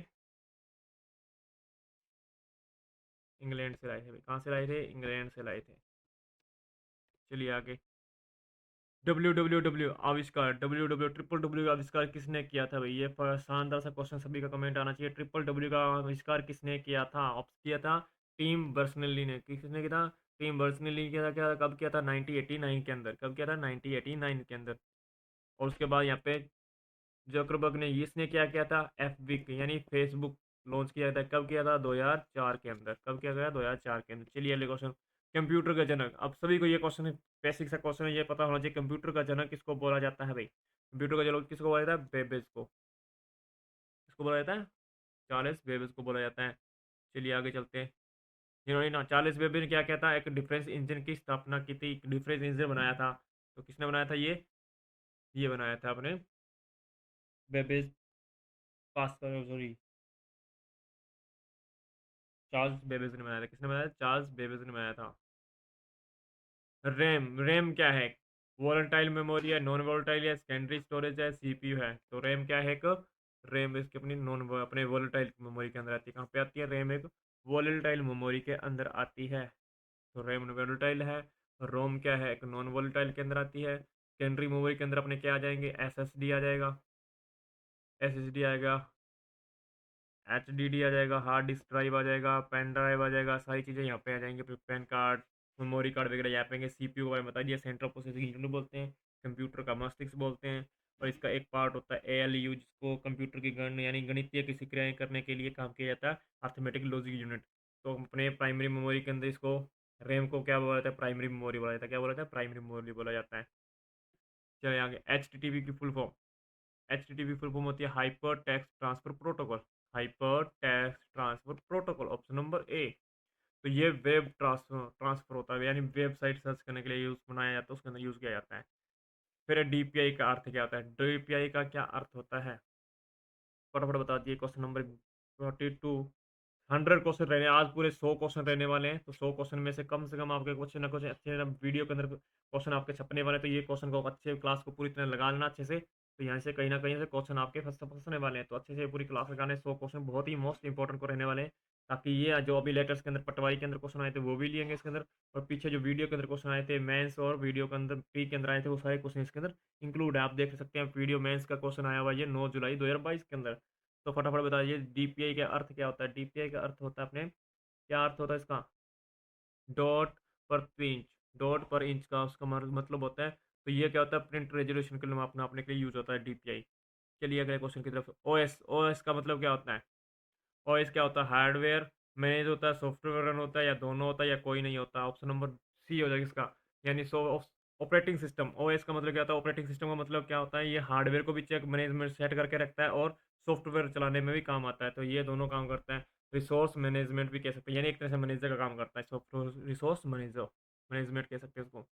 इंग्लैंड से लाए थे भाई। कहाँ से लाए थे? इंग्लैंड से लाए थे। चलिए आगे। WWW आविष्कार, ट्रिपल डब्ल्यू का आविष्कार किसने किया था भाई? ये शानदार सा क्वेश्चन, सभी का कमेंट आना चाहिए। ट्रिपल डब्ल्यू का आविष्कार किसने किया था? ऑप्शन किया था टीम बर्नर्स-ली ने। किसने किया था? टीम बर्नर्स-ली किया था। क्या कब किया था? 1989 के अंदर। कब किया था? 1989 के अंदर। और उसके बाद यहाँ पे जकरबर्ग ने, इसने क्या किया था? FB यानी फेसबुक लॉन्च किया था। कब किया था? 2004 के अंदर। कब किया गया? 2004 के अंदर। चलिए अगले क्वेश्चन। कंप्यूटर का जनक, अब सभी को ये क्वेश्चन बेसिक सा क्वेश्चन है, ये पता होना चाहिए। कंप्यूटर का जनक किसको बोला जाता है भाई? कंप्यूटर का जनक किसको बोला जाता है? बेबेज को। किसको बोला जाता है? चार्ल्स बेबेज को बोला जाता है। चलिए आगे चलते हैं। जिन्होंने ना, चार्ल्स बेबेज ने क्या किया था? एक डिफरेंस इंजन की स्थापना की थी, डिफरेंस इंजन बनाया था। तो किसने बनाया था ये बनाया था अपने Babbage pascal, sorry, Charles Babbage ने बनाया था। किसने बनाया था? चार्ल्स बेबेज ने बनाया था। रैम क्या है? वोलेटाइल मेमोरी है, नॉन वोलेटाइल है, सेकेंडरी स्टोरेज है, CPU है? तो रैम क्या है? एक रैम इसकी अपनी नॉन अपने वोलेटाइल मेमोरी के अंदर आती है। कहाँ पे आती है? रैम एक वोलेटाइल मेमोरी के अंदर आती है। तो रैम वोलेटाइल है। रोम क्या है? एक नॉन वोलेटाइल के अंदर आती है। सेकेंडरी मेमोरी के अंदर अपने क्या आ जाएंगे? SSD आ जाएगा, SSD आएगा, HDD आ जाएगा, हार्ड डिस्क ड्राइव आ जाएगा, पेन ड्राइव आ जाएगा। सारी चीज़ें यहाँ पे आ जाएंगी। फिर पैन कार्ड, मेमोरी कार्ड वगैरह यहाँ पे आएंगे। CPU के बारे में बता दिया, सेंट्रल प्रोसेसिंग यूनिट बोलते हैं, कंप्यूटर का मस्तिष्क बोलते हैं। और इसका एक पार्ट होता है ALU, जिसको कंप्यूटर की गण यानी गणितीय किसी क्रियाएं करने के लिए काम किया जाता है, अर्थमेटिक लॉजिक यूनिट। तो अपने प्राइमरी मेमोरी के अंदर इसको, रैम को क्या बोला जाता है? प्राइमरी मेमोरी बोला जाता है। क्या बोला जाता है? प्राइमरी मेमोरी बोला जाता है। चलिए आगे। HTTP की full form, HTTP full form होती है hyper text transfer protocol. Hyper text transfer protocol, option number ए। तो ये वेब ट्रांसफर ट्रांसफर होता है, यानी वेबसाइट सर्च करने के लिए यूज़ बनाया जाता है, उसके अंदर यूज़ किया जाता है। फिर DPI का अर्थ क्या होता है? DPI का क्या अर्थ होता है? फटाफट बता दिए। Question number 42। 100 क्वेश्चन रहने, आज पूरे 100 क्वेश्चन रहने वाले हैं, तो 100 क्वेश्चन में से कम आपके कुछ ना कुछ अच्छे ना वीडियो के अंदर क्वेश्चन आपके छपने वाले हैं, तो ये क्वेश्चन को अच्छे क्लास को पूरी तरह लगा लेना अच्छे से, तो यहाँ से कहीं न कहीं से क्वेश्चन आपके फँसने वाले हैं, तो अच्छे से पूरी क्लास लगाने 100 क्वेश्चन बहुत ही मोस्ट इंपॉर्टेंट को रहने वाले हैं, ताकि ये जो अभी लेटेस्ट के अंदर पटवारी के अंदर क्वेश्चन आए थे, वो भी लिएँगे इसके अंदर, और पीछे जो वीडियो के अंदर क्वेश्चन आए थे, मेंस और वीडियो के अंदर प्री के अंदर आए थे, वो सारे क्वेश्चन इसके अंदर इंक्लूड है। आप देख सकते हैं वीडियो मेंस का क्वेश्चन आया हुआ है ये 9 जुलाई 2022 के अंदर। तो फटाफट बताइए डीपीआई का अर्थ क्या होता है? डीपीआई का अर्थ होता है अपने, क्या अर्थ होता है इसका? डॉट पर इंच, डॉट पर इंच का उसका मतलब होता है, तो ये क्या होता है? प्रिंट रेजोल्यूशन के लिए नापने के लिए यूज़ होता है डीपीआई। चलिए अगले क्वेश्चन की तरफ। ओएस, ओएस का मतलब क्या होता है? ओएस क्या होता है? हार्डवेयर मैनेज होता है, सॉफ्टवेयर रन होता है, या दोनों होता है, या कोई नहीं होता। ऑप्शन नंबर सी हो जाएगा इसका, यानी ऑपरेटिंग सिस्टम। ओएस का मतलब क्या होता है? ऑपरेटिंग सिस्टम का मतलब क्या होता है? ये हार्डवेयर को भी चेक मैनेजमेंट सेट करके रखता है और सॉफ्टवेयर चलाने में भी काम आता है, तो ये दोनों काम करता है। रिसोर्स मैनेजमेंट भी कह सकते हैं, यानी एक तरह से मैनेजर का काम करता है, सॉफ्टवेयर रिसोर्स मैनेजमेंट कह सकते हैं इसको।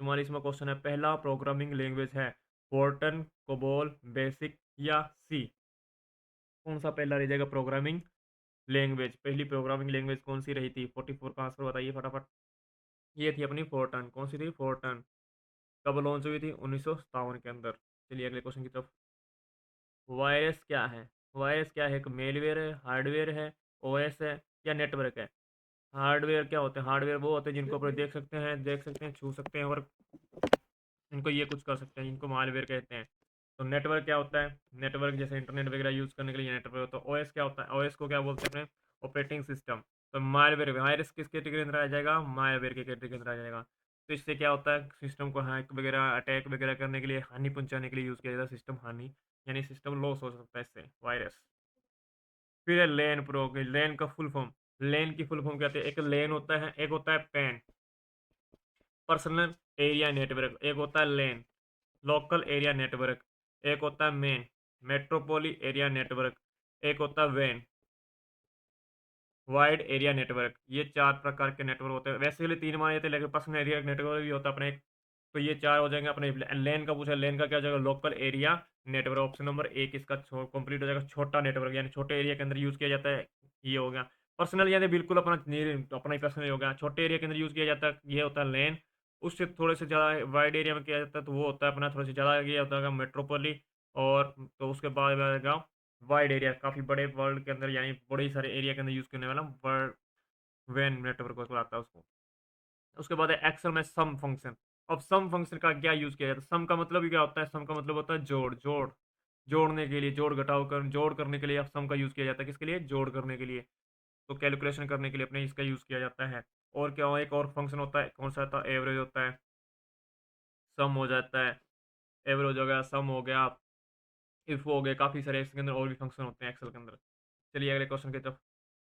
तुम्हारी इसमें क्वेश्चन है, पहला प्रोग्रामिंग लैंग्वेज है फोर्टन, कोबोल, बेसिक या सी? कौन सा पहला रह जाएगा प्रोग्रामिंग लैंग्वेज? पहली प्रोग्रामिंग लैंग्वेज कौन सी रही थी? 44 का आंसर बताइए फटाफट। ये थी अपनी फोर्टन। कौन सी थी? फोर्टन। कब लॉन्च हुई थी? 1957 के अंदर। चलिए अगले क्वेश्चन की तरफ। वायरस क्या है? वायरस क्या है? एक मेलवेयर है, हार्डवेयर है, ओएस है, या नेटवर्क है? हार्डवेयर क्या होते हैं? हार्डवेयर वो होते हैं जिनको अपन देख सकते हैं, छू सकते हैं, और इनको ये कुछ कर सकते हैं, इनको मालवेयर कहते हैं। तो नेटवर्क क्या होता है? नेटवर्क जैसे इंटरनेट वगैरह यूज़ करने के लिए नेटवर्क होता है। ओएस क्या होता है? ओएस को क्या बोलते हैं अपने? Operating system. तो मालवेयर, वायरस किस कैटेगरी के अंदर आ जाएगा? मालवेयर के कैटेगरी के अंदर आ जाएगा। तो इससे क्या होता है? सिस्टम को हैक वगैरह, अटैक वगैरह करने के लिए, हानि पहुंचाने के लिए यूज़ किया जाता है। सिस्टम हानि, यानी सिस्टम लॉस हो सकता है इससे, वायरस। फिर है लेन प्रो की। लेन का फुल फॉर्म, लेन की फुल फॉर्म क्या होती है? एक लेन होता है, एक होता है पैन, पर्सनल एरिया नेटवर्क। एक होता है लेन, लोकल एरिया नेटवर्क। एक होता है मेन, मेट्रोपोली एरिया नेटवर्क। एक होता है वैन, वाइड एरिया नेटवर्क। ये 4 प्रकार के नेटवर्क होते हैं। वैसे के लिए 3 माने जाते हैं, लेकिन पर्सनल एरिया नेटवर्क भी होता है अपने। तो ये 4 हो जाएंगे अपने। लेन का पूछा, लेन का क्या हो जाएगा? Local area network. Option number एक इसका कंप्लीट हो जाएगा। छोटा नेटवर्क, यानी छोटे एरिया के अंदर यूज़ किया जाता है, ये हो गया। पर्सनल यानी बिल्कुल अपना अपना ही पर्सनल हो गया। छोटे एरिया के अंदर यूज़ किया जाता है, ये होता है लेन। उससे थोड़े से ज़्यादा वाइड एरिया में किया जाता है, तो वो होता है अपना थोड़ा सा ज़्यादा, ये होता है मेट्रोपोली। और तो उसके बाद आएगा वाइड एरिया, काफ़ी बड़े वर्ल्ड के अंदर, यानी बड़े सारे एरिया के अंदर यूज़ करने वाला वर्ल्ड वैन नेटवर्क को कहलाता है उसको। उसके बाद है एक्सेल में सम फंक्शन। अब सम फंक्शन का क्या यूज़ किया जाता है? सम का मतलब ही क्या होता है? सम का मतलब होता है जोड़, जोड़ने के लिए, जोड़ घटाव कर जोड़ करने के लिए अब सम का यूज़ किया जाता है। किसके लिए? जोड़ करने के लिए। तो कैलकुलेशन करने के लिए अपने इसका यूज़ किया जाता है। और क्या एक और फंक्शन होता है, कौन सा होता है? एवरेज होता है, सम हो जाता है, एवरेज हो गया, सम हो गया, इफ हो गए, काफ़ी सारे इसके अंदर और भी फंक्शन होते हैं एक्सेल के अंदर। चलिए अगले क्वेश्चन की तरफ।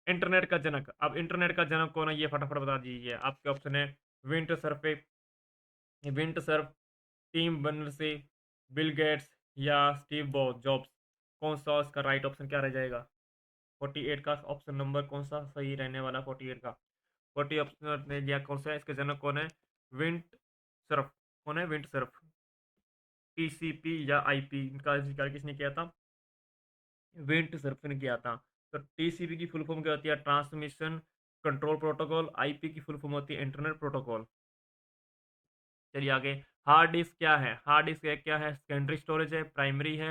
इंटरनेट का जनक। अब इंटरनेट का जनक कौन है? ये फटाफट बता दीजिए। आपके ऑप्शन है विंट सर्फे, विंट सर्फ, टीम बर्नर्स से, बिल गेट्स, या स्टीव जॉब्स। कौन सा इसका राइट ऑप्शन क्या रह जाएगा? 48 का ऑप्शन नंबर कौन सा सही रहने वाला? 48 का 40 ऑप्शन ने दिया कौन सा है? इसके जनक कौन है? विंट सर्फ। कौन है विंट सर्फ? टीसीपी या आईपी, इनका आविष्कार किसने किया था? विंट सर्फ ने किया था। तो टीसीपी की फुल फॉर्म क्या होती है? Transmission control protocol. आईपी की फुल फॉर्म होती है इंटरनेट प्रोटोकॉल। चलिए आगे। हार्ड डिस्क क्या है? हार्ड डिस्क क्या है? सेकेंडरी स्टोरेज है, प्राइमरी है,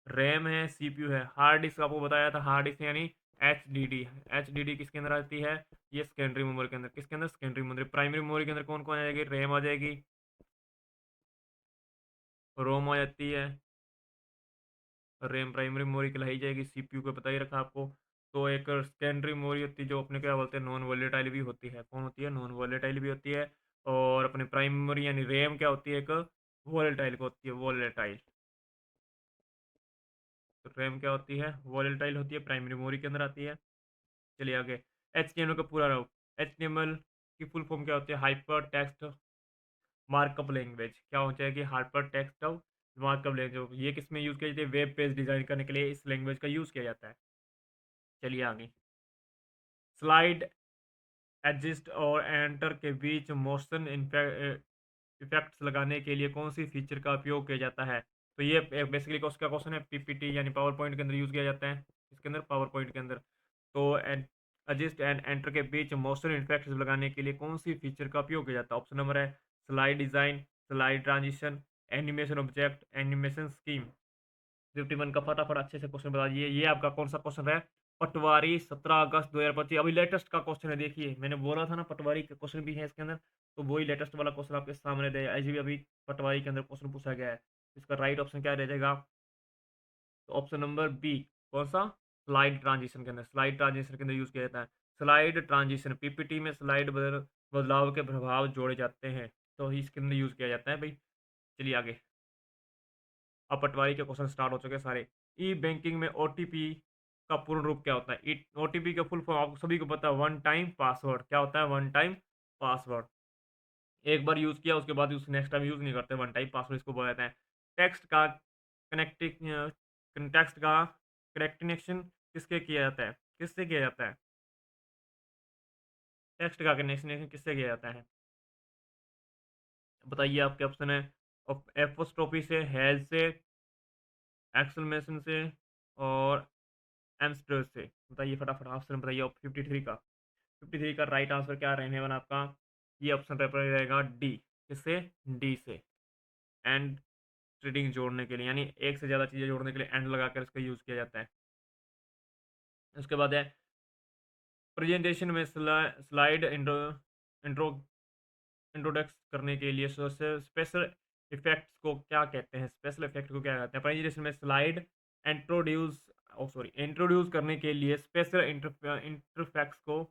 रैम है, सीपीयू है। हार्ड डिस्क आपको बताया था, हार्ड डिस्क यानी एचडीडी। एचडीडी किसके अंदर आती है? ये सेकेंडरी मेमोरी के अंदर। किसके अंदर? Secondary memory. प्राइमरी मेमोरी के अंदर कौन कौन आ जाएगी? रैम आ जाएगी, रोम आ जाती है। रैम प्राइमरी मेमोरी कहलाई जाएगी, सीपीयू को पता ही रखा आपको। तो एक सेकेंडरी मेमोरी होती है जो अपने क्या बोलते हैं, नॉन वोलेटाइल भी होती है। कौन होती है? नॉन वोलेटाइल भी होती है। और अपने प्राइमरी मेमोरी यानी रैम क्या होती है? एक वोलेटाइल को होती है, वोलेटाइल। तो रैम क्या होती है? वोलेटाइल होती है, प्राइमरी मेमोरी के अंदर आती है। चलिए आगे। एच टी एम एल का पूरा रूप। एच टी एम एल की फुल फॉर्म क्या होती है? Hyper text markup language. क्या हो जाएगी? Hyper text markup language. ये किस में यूज़ किया जाता है? वेब पेज डिज़ाइन करने के लिए इस लैंग्वेज का यूज़ किया जाता है। चलिए आगे। स्लाइड एडजस्ट और एंटर के बीच मोशन इफेक्ट्स लगाने के लिए कौन सी फीचर का उपयोग किया जाता है? तो ये बेसिकली उसका क्वेश्चन है, पीपीटी यानी पावर पॉइंट के अंदर यूज़ किया जाता है। इसके अंदर पावर पॉइंट के अंदर। तो एडजस्ट एंड एंटर के बीच मोशन इफेक्ट्स लगाने के लिए कौन सी फीचर का उपयोग किया जाता है? ऑप्शन नंबर है slide design, slide transition, animation object, animation scheme. 51 का फटाफट अच्छे से क्वेश्चन बता दीजिए। ये आपका कौन सा क्वेश्चन है? पटवारी 17 अगस्त 2025 अभी लेटेस्ट का क्वेश्चन है। देखिए मैंने बोला था ना पटवारी के क्वेश्चन भी है इसके अंदर, तो वही लेटेस्ट वाला क्वेश्चन आपके सामने दे आज भी अभी पटवारी के अंदर क्वेश्चन पूछा गया है। इसका राइट ऑप्शन क्या रह जाएगा? तो ऑप्शन नंबर बी। कौन सा? स्लाइड ट्रांजिशन के अंदर, स्लाइड ट्रांजिशन के अंदर यूज किया जाता है। स्लाइड ट्रांजिशन पीपीटी में स्लाइड बदलाव के प्रभाव जोड़े जाते हैं, तो इसके अंदर यूज किया जाता है भाई। चलिए आगे। अब पटवारी के क्वेश्चन स्टार्ट हो चुके हैं सारे। ई बैंकिंग में ओटीपी का पूर्ण रूप क्या होता है? ओटीपी का फुल फॉर्म आपको सभी को पता है, वन टाइम पासवर्ड। क्या होता है? One time password. एक बार यूज किया उसके बाद उस नेक्स्ट टाइम यूज नहीं करते, वन टाइम पासवर्ड इसको बोला जाता है। टेक्स्ट का कनेक्टिंग टेक्स्ट का कनेक्टिनेशन किसके किया जाता है? किससे किया जाता है? टेक्स्ट का कनेक्टिनेशन किससे किया जाता है? बताइए आपके ऑप्शन है। एपोस्ट्रोफी से, हैज से, एक्सक्लेमेशन से और एम्स्टर से। बताइए फटाफट ऑप्शन बताइए। 53 का 53 का राइट आंसर क्या रहने वाला आपका? ये ऑप्शन रहेगा डी। किससे? डी से। एंड ट्रेडिंग जोड़ने के लिए, यानी एक से ज़्यादा चीज़ें जोड़ने के लिए एंड लगाकर इसका यूज़ किया जाता है। उसके बाद है प्रेजेंटेशन में स्लाइड इंट्रो इंट्रोडक्स करने के लिए स्पेशल इफेक्ट्स को क्या कहते हैं? स्पेशल इफेक्ट को क्या कहते हैं? प्रेजेंटेशन में स्लाइड इंट्रोड्यूस सॉरी इंट्रोड्यूस करने के लिए स्पेशल इंटरफेक्ट्स को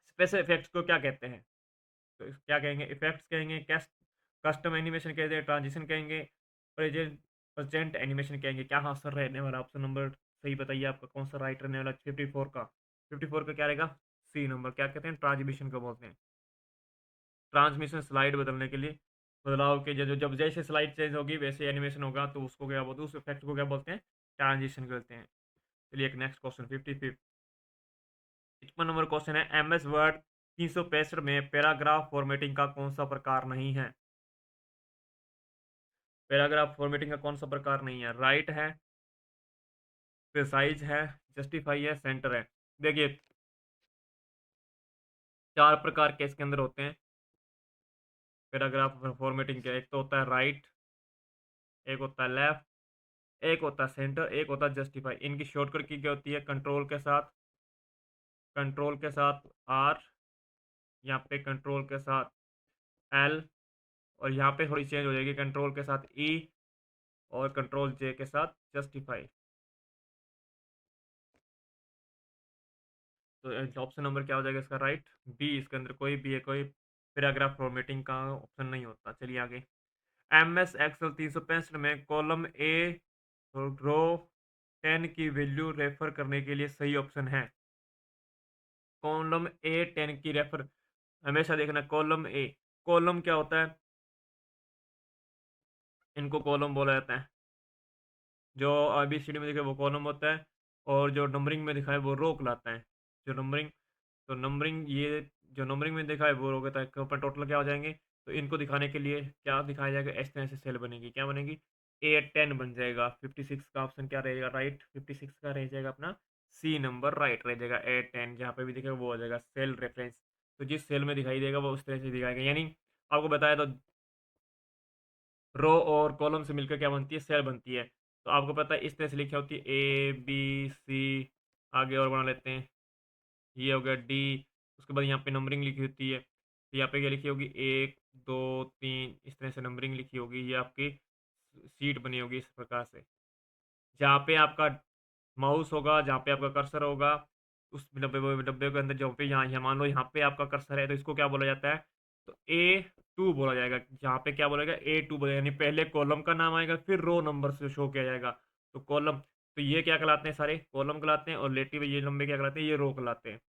स्पेशल इफेक्ट्स को क्या कहते हैं? तो क्या कहेंगे? इफेक्ट्स कहेंगे, कैस्ट कस्टम एनिमेशन कहते हैं, ट्रांजिशन कहेंगे, प्रेजेंट प्रेजेंट एनिमेशन कहेंगे। क्या आंसर रहने वाला? ऑप्शन नंबर सही बताइए आपका कौन सा राइट रहने वाला? 54 का 54 का क्या रहेगा? C number. क्या कहते हैं? ट्रांसमिशन को बोलते हैं। ट्रांसमिशन स्लाइड बदलने के लिए बदलाव के जो जब जैसे स्लाइड चेंज होगी वैसे एनिमेशन होगा, तो उसको क्या बोलते हैं? उस इफेक्ट को क्या बोलते हैं? ट्रांजिशन कहते हैं। चलिए एक नेक्स्ट क्वेश्चन 55 55 नंबर क्वेश्चन है। एम एस वर्ड 365 में पैराग्राफ फॉर्मेटिंग का कौन सा प्रकार नहीं है? पैराग्राफ फॉर्मेटिंग का कौन सा प्रकार नहीं है? राइट है, प्रिसाइज है, जस्टिफाई है, सेंटर है। देखिए चार प्रकार के इसके अंदर होते हैं पैराग्राफ फॉर्मेटिंग के। एक तो होता है राइट, एक होता है लेफ्ट, एक होता है सेंटर, एक होता है जस्टिफाई। इनकी शॉर्टकट की क्या होती है? कंट्रोल के साथ आर, यहाँ पे कंट्रोल के साथ एल, और यहाँ पे थोड़ी चेंज हो जाएगी, कंट्रोल के साथ ई और कंट्रोल जे के साथ जस्टिफाई। तो ऑप्शन नंबर क्या हो जाएगा इसका? Right B. इसके अंदर कोई भी है, कोई पैराग्राफ फॉर्मेटिंग का ऑप्शन नहीं होता। चलिए आगे। एम एस एक्सल 365 में कॉलम ए रो 10 की वैल्यू रेफर करने के लिए सही ऑप्शन है। कॉलम ए 10 की रेफर हमेशा देखना। कॉलम ए, कॉलम क्या होता है? इनको कॉलम बोला जाता है। जो ABCD में दिखा है वो कॉलम होता है, और जो नंबरिंग में दिखा है वो रो कहलाता है। जो नंबरिंग तो नंबरिंग ये जो नंबरिंग में दिखा है वो रो कहता है। के ऊपर टोटल क्या हो जाएंगे? तो इनको दिखाने के लिए क्या दिखाया जाएगा? इस तरह से सेल बनेगी। क्या बनेगी? A10 बन जाएगा। 56 का ऑप्शन क्या रहेगा? राइट 56 का रह जाएगा अपना सी नंबर। राइट रह जाएगा A10। जहाँ पे भी दिखेगा वो हो जाएगा सेल रेफरेंस। तो जिस सेल में दिखाई देगा वो उस तरह से दिखाएगा। यानी आपको बताया तो रो और कॉलम से मिलकर क्या बनती है? सेल बनती है। तो आपको पता है इस तरह से लिखी होती है ABC। आगे और बना लेते हैं। ये हो गया डी। उसके बाद यहाँ पे नंबरिंग लिखी होती है, तो यहाँ पे क्या लिखी होगी? 1 2 3, इस तरह से नंबरिंग लिखी होगी। ये आपकी सीट बनी होगी इस प्रकार से। जहाँ पे आपका माउस होगा, जहाँ पे आपका कर्सर होगा, उस डब्बे डब्बे के अंदर जहाँ पे यहाँ मान लो यहाँ पे आपका कर्सर है, तो इसको क्या बोला जाता है? तो A2 बोला जाएगा। जहाँ पे क्या बोला जाएगा? A2 बोला, यानी पहले कॉलम का नाम आएगा फिर रो नंबर से शो किया जाएगा। तो कॉलम, तो ये क्या कहलाते हैं? सारे कॉलम कहलाते हैं, और लेटिव ये लंबे क्या कहलाते हैं? ये रो कहलाते हैं।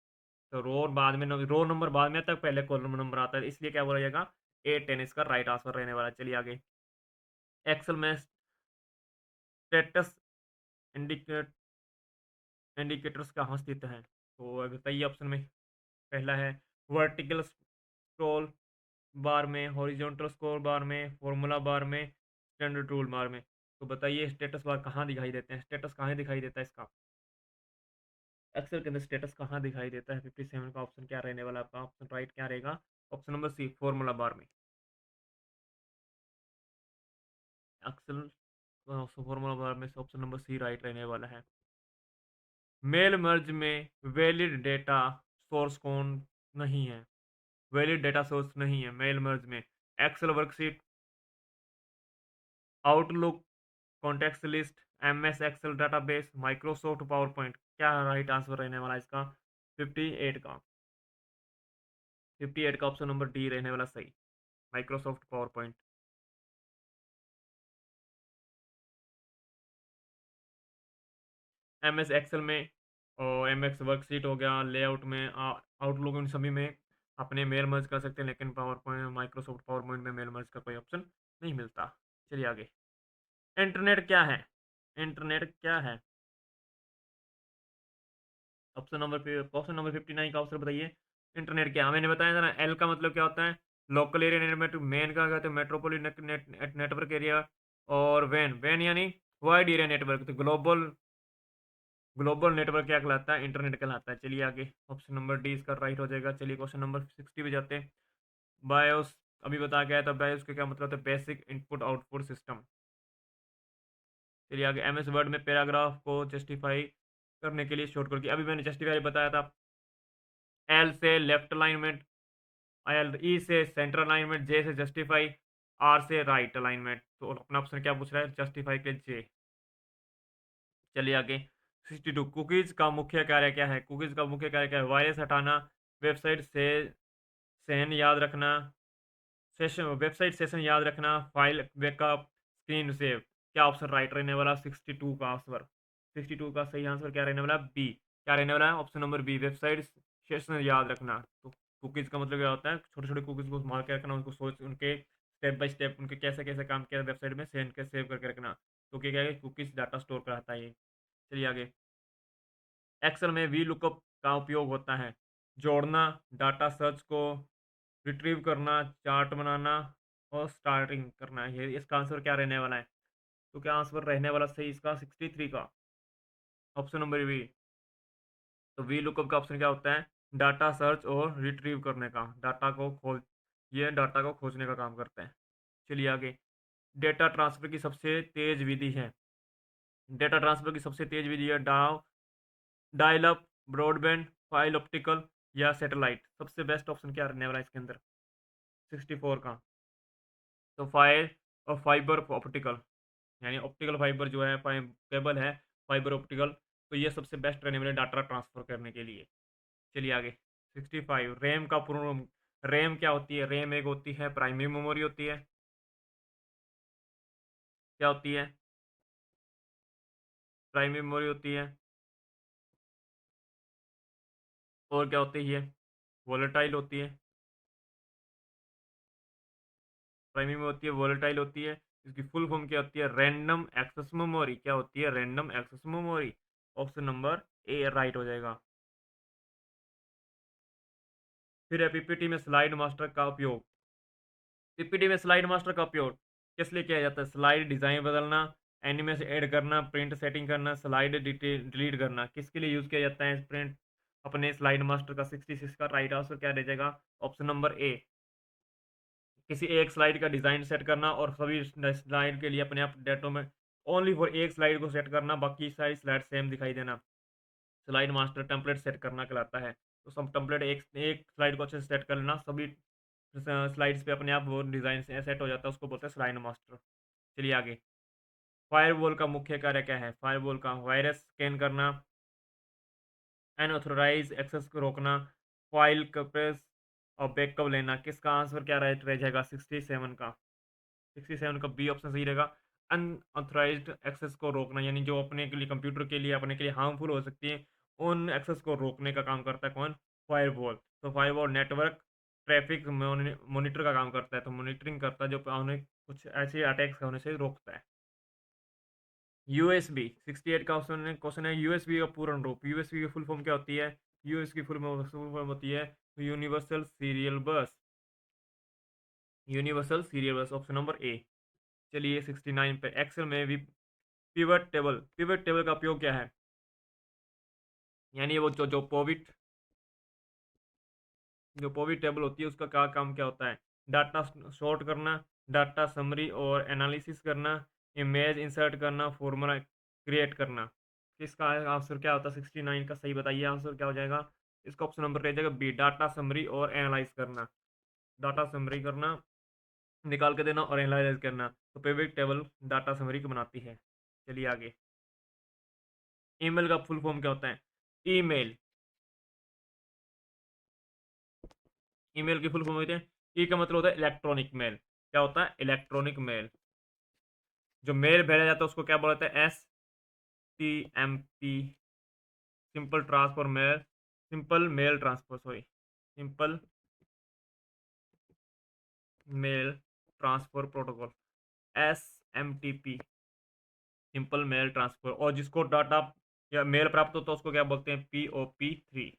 तो रो बाद में रो नंबर बाद में आता है, पहले कॉलम नंबर आता है, इसलिए क्या बोला जाएगा? A10 इसका राइट आंसर रहने वाला है। चलिए आगे। एक्सेल में स्टेटस इंडिकेट इंडिकेटर्स कहाँ स्थित हैं? तो बताइए ऑप्शन में। पहला है वर्टिकल स्क्रॉल बार में, हॉरिजॉन्टल स्क्रॉल बार में, फॉर्मूला बार में, स्टैंडर्ड टूल बार में। तो बताइए स्टेटस बार कहाँ दिखाई देते हैं? स्टेटस कहाँ दिखाई देता है इसका? एक्सेल के अंदर स्टेटस कहाँ दिखाई देता है? 57 का ऑप्शन क्या रहने वाला है आपका? ऑप्शन राइट क्या रहेगा? Option number C, formula bar में। एक्सेल फॉर्मूला बार में से ऑप्शन नंबर सी राइट रहने वाला है। मेल मर्ज में वैलिड डेटा सोर्स कौन नहीं है? वैलिड डेटा सोर्स नहीं है मेल मर्ज में। Excel worksheet, Outlook, context list, MS Excel database, Microsoft PowerPoint. क्या राइट आंसर रहने वाला है इसका? 58 का, 58 का ऑप्शन नंबर डी रहने वाला सही, Microsoft PowerPoint. MS Excel में और एमएक्स वर्कशीट हो गया, लेआउट में, आउटलुक, इन सभी में अपने मेल मर्ज कर सकते हैं, लेकिन power point, Microsoft power point में मेल मर्ज का कोई ऑप्शन नहीं मिलता। चलिए आगे। इंटरनेट क्या है? इंटरनेट क्या है? ऑप्शन नंबर 59 का ऑप्शन बताइए। इंटरनेट क्या है? मैंने बताया था ना, एल का मतलब क्या होता है? लोकल एरिया नेटवर्क, मेन का कहते हैं मेट्रोपोलिटन नेटवर्क एरिया, और वैन, वैन यानी वाइड एरिया नेटवर्क, तो ग्लोबल, ग्लोबल नेटवर्क क्या कहलाता है? इंटरनेट कहलाता है। चलिए आगे, ऑप्शन नंबर डी इसका राइट हो जाएगा। चलिए क्वेश्चन नंबर 60 पे जाते हैं। बायोस, अभी बता गया था बायोस का क्या मतलब होता है? Basic input output system. चलिए आगे, एमएस वर्ड में पैराग्राफ को जस्टिफाई करने के लिए शॉर्टकट की, अभी मैंने जस्टिफाई बताया था। एल से लेफ्ट अलाइनमेंट, एल ई से सेंटर अलाइनमेंट, जे से जस्टिफाई, आर से राइट अलाइनमेंट। तो अपना ऑप्शन क्या पूछ रहा है? जस्टिफाई के जे। चलिए आगे, 62, कुकीज़ का मुख्य कार्य क्या है? कुकीज़ का मुख्य कार्य क्या है? वायरस हटाना, वेबसाइट से सेशन याद रखना, सेशन वेबसाइट सेशन याद रखना, फाइल बैकअप, स्क्रीन सेव। क्या ऑप्शन राइट रहने वाला? 62 का आंसर, 62 का सही आंसर क्या रहने वाला? बी। क्या रहने वाला है? Option number B, website session याद रखना। तो कुकीज़ का मतलब क्या होता है? छोटे छोटे कुकीज़ को मार के रखना, उनको सोच, उनके स्टेप बाय स्टेप उनके कैसे कैसे काम किया वेबसाइट में सेंड के सेव करके रखना। तो क्या है? कुकीज़ डाटा स्टोर कराता है ये। चलिए आगे, एक्सेल में वी लुकअप का उपयोग होता है? जोड़ना, डाटा सर्च को रिट्रीव करना, चार्ट बनाना, और स्टार्टिंग करना है। ये इसका आंसर क्या रहने वाला है? तो क्या आंसर रहने वाला सही इसका? 63 का, ऑप्शन नंबर बी। तो वी लुकअप का ऑप्शन क्या होता है? डाटा सर्च और रिट्रीव करने का, डाटा को खोज, ये डाटा को खोजने का काम करता है। चलिए आगे, डेटा ट्रांसफर की सबसे तेज विधि है? डेटा ट्रांसफर की सबसे तेज विधि है डाव, dial up, broadband, fibre optical, या सैटेलाइट। सबसे बेस्ट ऑप्शन क्या रहने वाला है इसके अंदर? 64 का, तो फाइल और फाइबर ऑप्टिकल, यानी ऑप्टिकल फाइबर जो है, केबल है, फाइबर ऑप्टिकल, तो ये सबसे बेस्ट रहने वाले डाटा ट्रांसफर करने के लिए। चलिए आगे, 65, रैम का पूर्ण, रैम क्या होती है? रैम एक होती है प्राइमरी मेमोरी होती है। क्या होती है? प्राइमरी मेमोरी होती है। और क्या होती है? वोलेटाइल होती है। प्राइमरी में होती है, वोलेटाइल होती है। इसकी फुल फॉर्म क्या होती है? Random access memory. क्या होती है? Random access memory. Option number A right हो जाएगा। फिर है पीपीटी में स्लाइड मास्टर का उपयोग। पीपीटी में स्लाइड मास्टर का उपयोग किस लिए किया जाता है? स्लाइड डिज़ाइन बदलना, एनिमेशन ऐड करना, प्रिंट सेटिंग करना, स्लाइड डिलीट करना। किसके लिए यूज़ किया जाता है प्रिंट अपने स्लाइड मास्टर का? 66 का राइट आंसर क्या रह जाएगा? ऑप्शन नंबर ए, किसी एक स्लाइड का डिज़ाइन सेट करना और सभी स्लाइड के लिए अपने आप डेटों में ओनली फॉर एक स्लाइड को सेट करना, बाकी सारी स्लाइड सेम दिखाई देना, स्लाइड मास्टर टेम्पलेट सेट करना कहलाता है। तो सब टेम्पलेट एक एक स्लाइड को अच्छे से सेट कर लेना, सभी स्लाइड्स पे अपने आप वो डिज़ाइन से सेट हो जाता है, उसको बोलते हैं स्लाइड मास्टर। चलिए आगे, फायरवॉल का मुख्य कार्य क्या है? फायरवॉल का वायरस स्कैन करना, अनऑथोराइज एक्सेस को रोकना, फाइल कप्रेस और बैकअप लेना। किसका आंसर क्या रह जाएगा? 67 का, 67 का बी ऑप्शन सही रहेगा। अनऑथराइज्ड एक्सेस को रोकना, यानी जो अपने के लिए कंप्यूटर के लिए अपने के लिए हार्मफुल हो सकती है, उन एक्सेस को रोकने का काम करता है कौन? फायरवॉल। तो फायरवॉल नेटवर्क ट्रैफिक मॉनिटर का काम करता है, तो मॉनिटरिंग करता है, जो उन्हें कुछ ऐसे अटैक्स होने से रोकता है। यूएसबी, 68 का ऑप्शन क्वेश्चन है, यूएसबी का पूर्ण रूप, यूएसबी की फुल फॉर्म क्या होती है? यूएस की फुल फॉर्म होती है यूनिवर्सल सीरियल बस, यूनिवर्सल सीरियल बस, ऑप्शन नंबर ए। चलिए 69 पे, एक्सेल में भी पिवट टेबल, पिवट टेबल का उपयोग क्या है? यानी वो जो पॉविट टेबल होती है उसका क्या काम क्या होता है? डाटा सॉर्ट करना, डाटा समरी और एनालिसिस करना, इमेज इंसर्ट करना, फॉर्मूला क्रिएट करना। किसका आंसर क्या होता है 69 का? सही बताइए आंसर क्या हो जाएगा इसका? ऑप्शन नंबर रह जाएगा बी, डाटा समरी और एनालाइज करना। डाटा समरी करना, निकाल के देना और एनालाइज करना। तो पिवट टेबल डाटा समरी को बनाती है। चलिए आगे। ईमेल का फुल फॉर्म क्या होता है? ईमेल, ईमेल की फुल फॉर्म होती है, ई का मतलब होता है इलेक्ट्रॉनिक मेल। क्या होता है? Electronic mail. जो मेल भेजा जाता है उसको क्या बोलते हैं? STMP, simple transfer mail, simple mail transfer, sorry, simple mail transfer protocol, SMTP, simple mail transfer. और जिसको डाटा या मेल प्राप्त होता है उसको क्या बोलते हैं? POP3,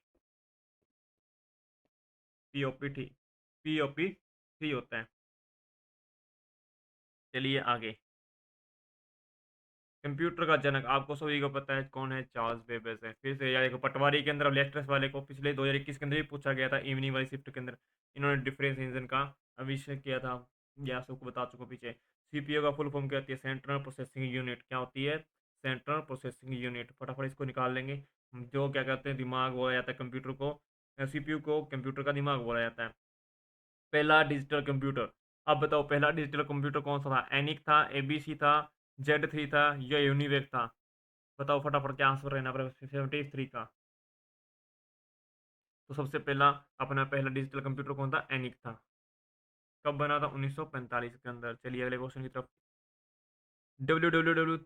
POP3 होता है। चलिए आगे। कंप्यूटर का जनक आपको सभी को पता है कौन है? चार्ल्स बेबेज है। फिर से यार, देखो पटवारी के अंदर लेक्चर्स वाले को पिछले 2021 के अंदर भी पूछा गया था, इवनिंग वाली शिफ्ट के अंदर। इन्होंने डिफरेंस इंजन का आविष्कार किया था, यह सबको बता चुका पीछे। सीपीयू का फुल फॉर्म क्या होती है? Central processing unit. क्या होती है? Central processing unit. फटाफट इसको निकाल लेंगे। जो क्या कहते हैं, दिमाग बोला जाता है कंप्यूटर को, सीपीयू को कंप्यूटर का दिमाग बोला जाता है। पहला डिजिटल कंप्यूटर। अब बताओ पहला डिजिटल कंप्यूटर कौन सा था? एनिक था, एबीसी था, Z3 था या यूनिवेक था? बताओ फटाफट क्या आंसर रहना पड़ेगा 73 का। तो सबसे पहला अपना पहला डिजिटल कंप्यूटर कौन था? एनिक था। कब बना था? 1945 के अंदर। चलिए अगले क्वेश्चन की तरफ। WWW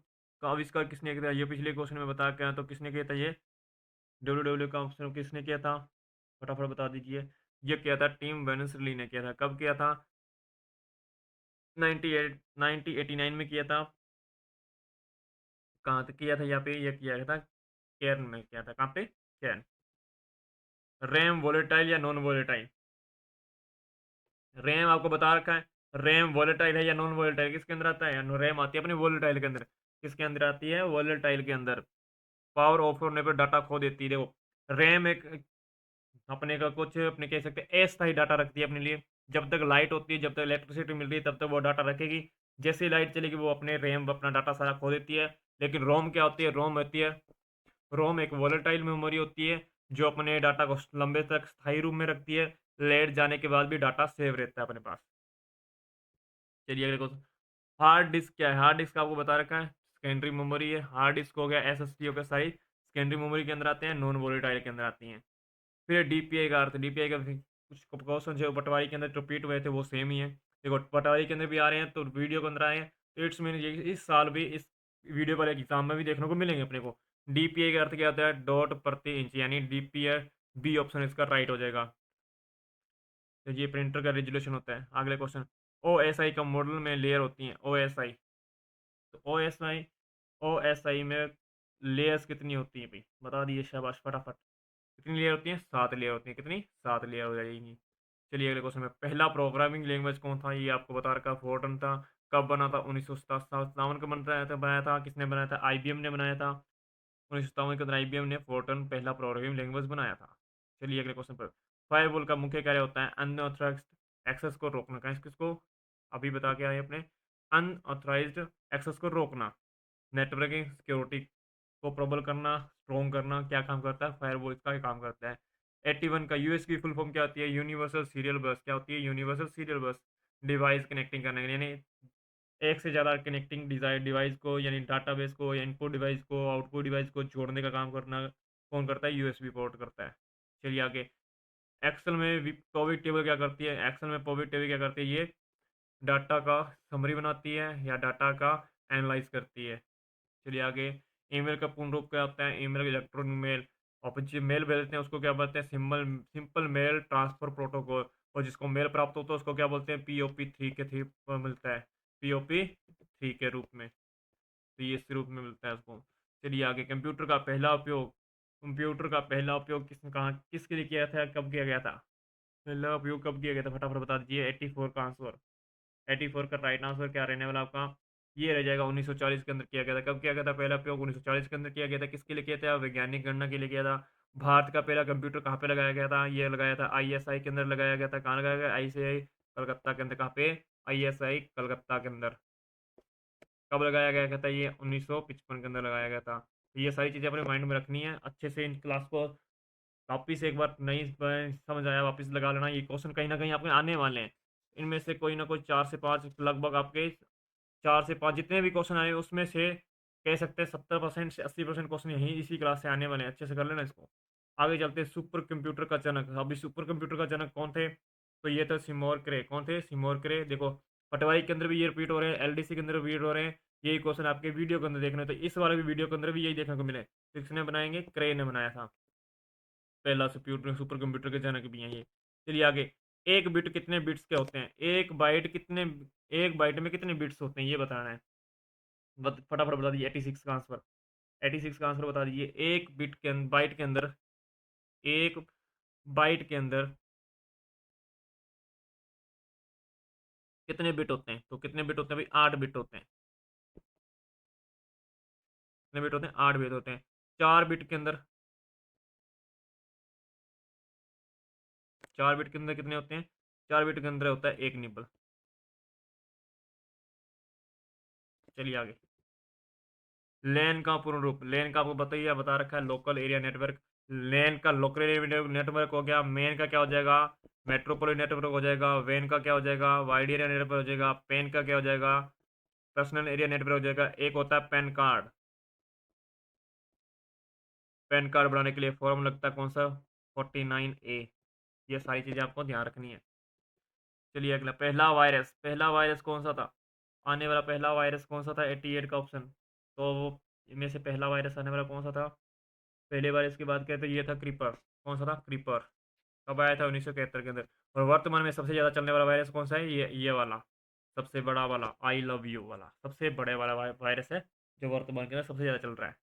का आविष्कार किसने किया था? ये पिछले क्वेश्चन में बताया क्या, तो किसने किया था ये WWW का ऑप्शन किसने किया था? फटाफट बता दीजिए। ये किया था टिम बर्नर्स-ली ने किया था। कब किया था? 98 1989 में किया था। कहाँ तक किया था? यहाँ पे ये किया था कैर्न में किया था। कहाँ पे? कैर्न। रैम वोलेटाइल या नॉन वोलेटाइल? रैम आपको बता रखा है। रैम वोलेटाइल है या नॉन वोलेटाइल? किसके अंदर आता है? रैम आती है अपनी वोलेटाइल के अंदर। किसके अंदर आती है? वोलेटाइल के अंदर। पावर ऑफ होने पर डाटा खो देती है। देखो रैम एक अपने का कुछ अपने कह सकते हैं अस्थायी डाटा रखती है अपने लिए। जब तक लाइट होती है, जब तक इलेक्ट्रिसिटी मिल रही है, तब तक वो डाटा रखेगी। जैसे ही लाइट चलेगी वो अपने रैम अपना डाटा सारा खो देती है। लेकिन रोम क्या होती है? रोम होती है, रोम एक वोलेटाइल मेमोरी होती है जो अपने डाटा को लंबे तक स्थायी रूप में रखती है। लेट जाने के बाद भी डाटा सेव रहता है अपने पास। चलिए अगले क्वेश्चन। हार्ड डिस्क क्या है? हार्ड डिस्क आपको बता रखा है सेकेंडरी मेमोरी है। हार्ड डिस्क हो गया, एसएसडी हो गया, सारी सेकेंडरी मेमोरी के अंदर आते हैं, नॉन वोलेटाइल के अंदर आती हैं। फिर डीपीआई का अर्थ, डीपीआई का कुछ क्वेश्चन जो पटवारी के अंदर रिपीट हुए थे वो सेम ही है। देखो पटवारी के अंदर भी आ रहे हैं तो वीडियो के अंदर आए हैं, तो इट्स मीन इस साल भी इस वीडियो पर एग्जाम में भी देखने को मिलेंगे अपने को। डीपीआई का अर्थ क्या होता है? डॉट प्रति इंच, यानी डीपीआई बी ऑप्शन इसका राइट हो जाएगा। तो ये प्रिंटर का रेजोल्यूशन होता है। अगले क्वेश्चन। ओ एस आई का मॉडल में लेयर होती हैं, ओ एस आई। तो ओ एस आई में लेयर्स कितनी होती हैं भाई? बता दिए, शाबाश फटाफट। कितनी लेयर होती हैं? 7 लेयर होती हैं। कितनी? 7 लेयर हो जाएगी। चलिए अगले क्वेश्चन में। पहला प्रोग्रामिंग लैंग्वेज कौन था? ये आपको बता रखा, फोर्टन था। कब बना था? 1957 का बनाया था। किसने बनाया था? IBM ने बनाया था। 1957 के अंदर IBM ने फोर्टन पहला प्रोग्रामिंग लैंग्वेज बनाया था। चलिए अगले क्वेश्चन पर। फायरवॉल का मुख्य कार्य होता है अनऑथराइज्ड एक्सेस को रोकना। का किसको अभी बता के आए अपने? अनऑथराइज्ड एक्सेस को रोकना। नेटवर्किंग सिक्योरिटी को प्रबल करना, स्ट्रॉन्ग करना। क्या काम करता है फायरवॉल? इसका काम करता है। 81 का यूएस की फुल फॉर्म क्या होती है? यूनिवर्सल सीरियल बस। क्या होती है? यूनिवर्सल सीरियल बस। डिवाइस कनेक्टिंग करने के लिए, यानी एक से ज़्यादा कनेक्टिंग डिवाइस को, यानी डाटाबेस को, या इनपुट डिवाइस को, आउटपुट डिवाइस को जोड़ने का काम करना कौन करता है? यूएसबी पोर्ट करता है। चलिए आगे। एक्सेल में पॉविट टेबल क्या करती है? एक्सेल में पॉविट टेबल क्या करती है? ये डाटा का समरी बनाती है या डाटा का एनालाइज करती है। चलिए आगे। ईमेल का पूर्ण रूप क्या होता है? Email electronic mail. और जो मेल भेजते हैं उसको क्या बोलते हैं? Simple mail transfer protocol. और जिसको मेल प्राप्त होता है उसको क्या बोलते हैं? POP3 के थ्री मिलता है, POP3 के रूप में। तो ये इस रूप में मिलता है उसको। चलिए आगे। कंप्यूटर का पहला उपयोग कहाँ किसके लिए किया था? कब किया गया था? पहला उपयोग कब किया गया था? फटाफट बता दीजिए। 84 का आंसर, 84 का राइट आंसर क्या रहने वाला आपका? ये रह जाएगा 1940 के अंदर किया गया था। कब किया गया था पहला उपयोग? 1940 के अंदर किया गया था। किसके लिए किया था? वैज्ञानिक गणना के लिए किया था। भारत का पहला कंप्यूटर कहाँ पे लगाया गया था? ये लगाया था आईएसआई के अंदर लगाया गया था। कहाँ लगाया गया? आईसीआई कलकत्ता के अंदर। कहाँ पे? आईएसआई कलकत्ता के अंदर। कब लगाया गया था? ये 1955 के अंदर लगाया गया था। तो ये सारी चीज़ें अपने माइंड में रखनी है अच्छे से। इन क्लास को वापिस एक बार नहीं समझ आया वापस लगा लेना। ये क्वेश्चन कहीं ना कहीं आपके आने वाले हैं। इनमें से कोई ना कोई 4 से 5 लगभग आपके 4 से 5 जितने भी क्वेश्चन आए उसमें से कह सकते हैं 70% से 80% क्वेश्चन यहीं इसी क्लास से आने वाले हैं। अच्छे से कर लेना इसको। आगे चलते हैं सुपर कंप्यूटर का जनक। अभी सुपर कंप्यूटर का जनक कौन थे? तो ये तो सिमोर क्रे। कौन थे? सिमोर क्रे। देखो पटवारी के अंदर भी ये रिपीट हो रहे हैं, एलडीसी के अंदर रिपीट हो रहे हैं। यही क्वेश्चन आपके वीडियो के अंदर देखने हैं, तो इस वाले भी वीडियो के अंदर भी यही देखने को मिले। तो किसने बनाएंगे? क्रे ने बनाया था। पहला सुपर कंप्यूटर के जनक भी हैं ये। चलिए आगे। एक बिट कितने बिट्स के होते हैं? एक बाइट में कितने बिट्स होते हैं ये बताना है। फटाफट बता दीजिए। 86 का आंसर। 86 का आंसर बता दीजिए। एक बिट के बाइट के अंदर, एक बाइट के अंदर कितने बिट होते हैं? तो कितने बिट होते हैं भाई? 8 बिट होते हैं। कितने बिट होते हैं? 8 बिट होते हैं। 4 बिट के अंदर, 4 बिट के अंदर कितने होते हैं? 4 बिट के अंदर होता है एक निबल। चलिए आगे। लैन का पूर्ण रूप। लैन का आपको बताइए, बता रखा है लोकल एरिया नेटवर्क। लैन का लोकल एरिया नेटवर्क हो गया। मेन का क्या हो जाएगा? मेट्रोपोलिटन नेटवर्क हो जाएगा। वैन का क्या हो जाएगा? वाइड एरिया नेटवर्क हो जाएगा। पेन का क्या हो जाएगा? पर्सनल एरिया नेटवर्क हो जाएगा। एक होता है पैन कार्ड। पैन कार्ड बनाने के लिए फॉर्म लगता है कौन सा? 49A। ये सारी चीज़ें आपको ध्यान रखनी है। चलिए अगला। पहला वायरस। पहला वायरस कौन सा था? आने वाला पहला वायरस कौन सा था? 88 का ऑप्शन। तो वो इनमें से पहला वायरस आने वाला कौन सा था? पहले वायरस की बात करें तो ये था क्रीपर। कौन सा था? क्रीपर। कब आया था? 1971 के अंदर। और वर्तमान में सबसे ज़्यादा चलने वाला वायरस कौन सा है? ये वाला। सबसे बड़ा वाला आई लव यू वाला सबसे बड़े वाला वायरस है जो वर्तमान के अंदर सबसे ज़्यादा चल रहा है।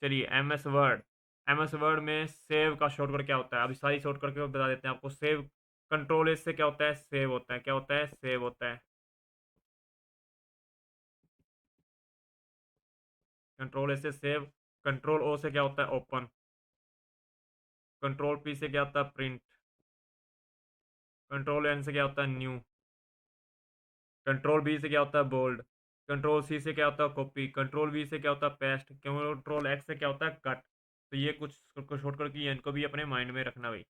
चलिए M S Word. M S Word में सेव का शॉर्टकट क्या होता है? अभी सारी शॉर्टकट के बता देते हैं आपको। सेव कंट्रोल एस से क्या होता है? सेव होता है। क्या होता है? सेव होता है। कंट्रोल एस से सेव। कंट्रोल ओ से क्या होता है? ओपन। कंट्रोल पी से क्या होता है? प्रिंट। कंट्रोल एन से क्या होता है? न्यू। कंट्रोल बी से क्या होता है? बोल्ड। कंट्रोल सी से क्या होता है? कॉपी। कंट्रोल वी से क्या होता है? पेस्ट। कंट्रोल एक्स से क्या होता है? कट। तो ये कुछ शॉर्टकट की है, इनको भी अपने माइंड में रखना भाई।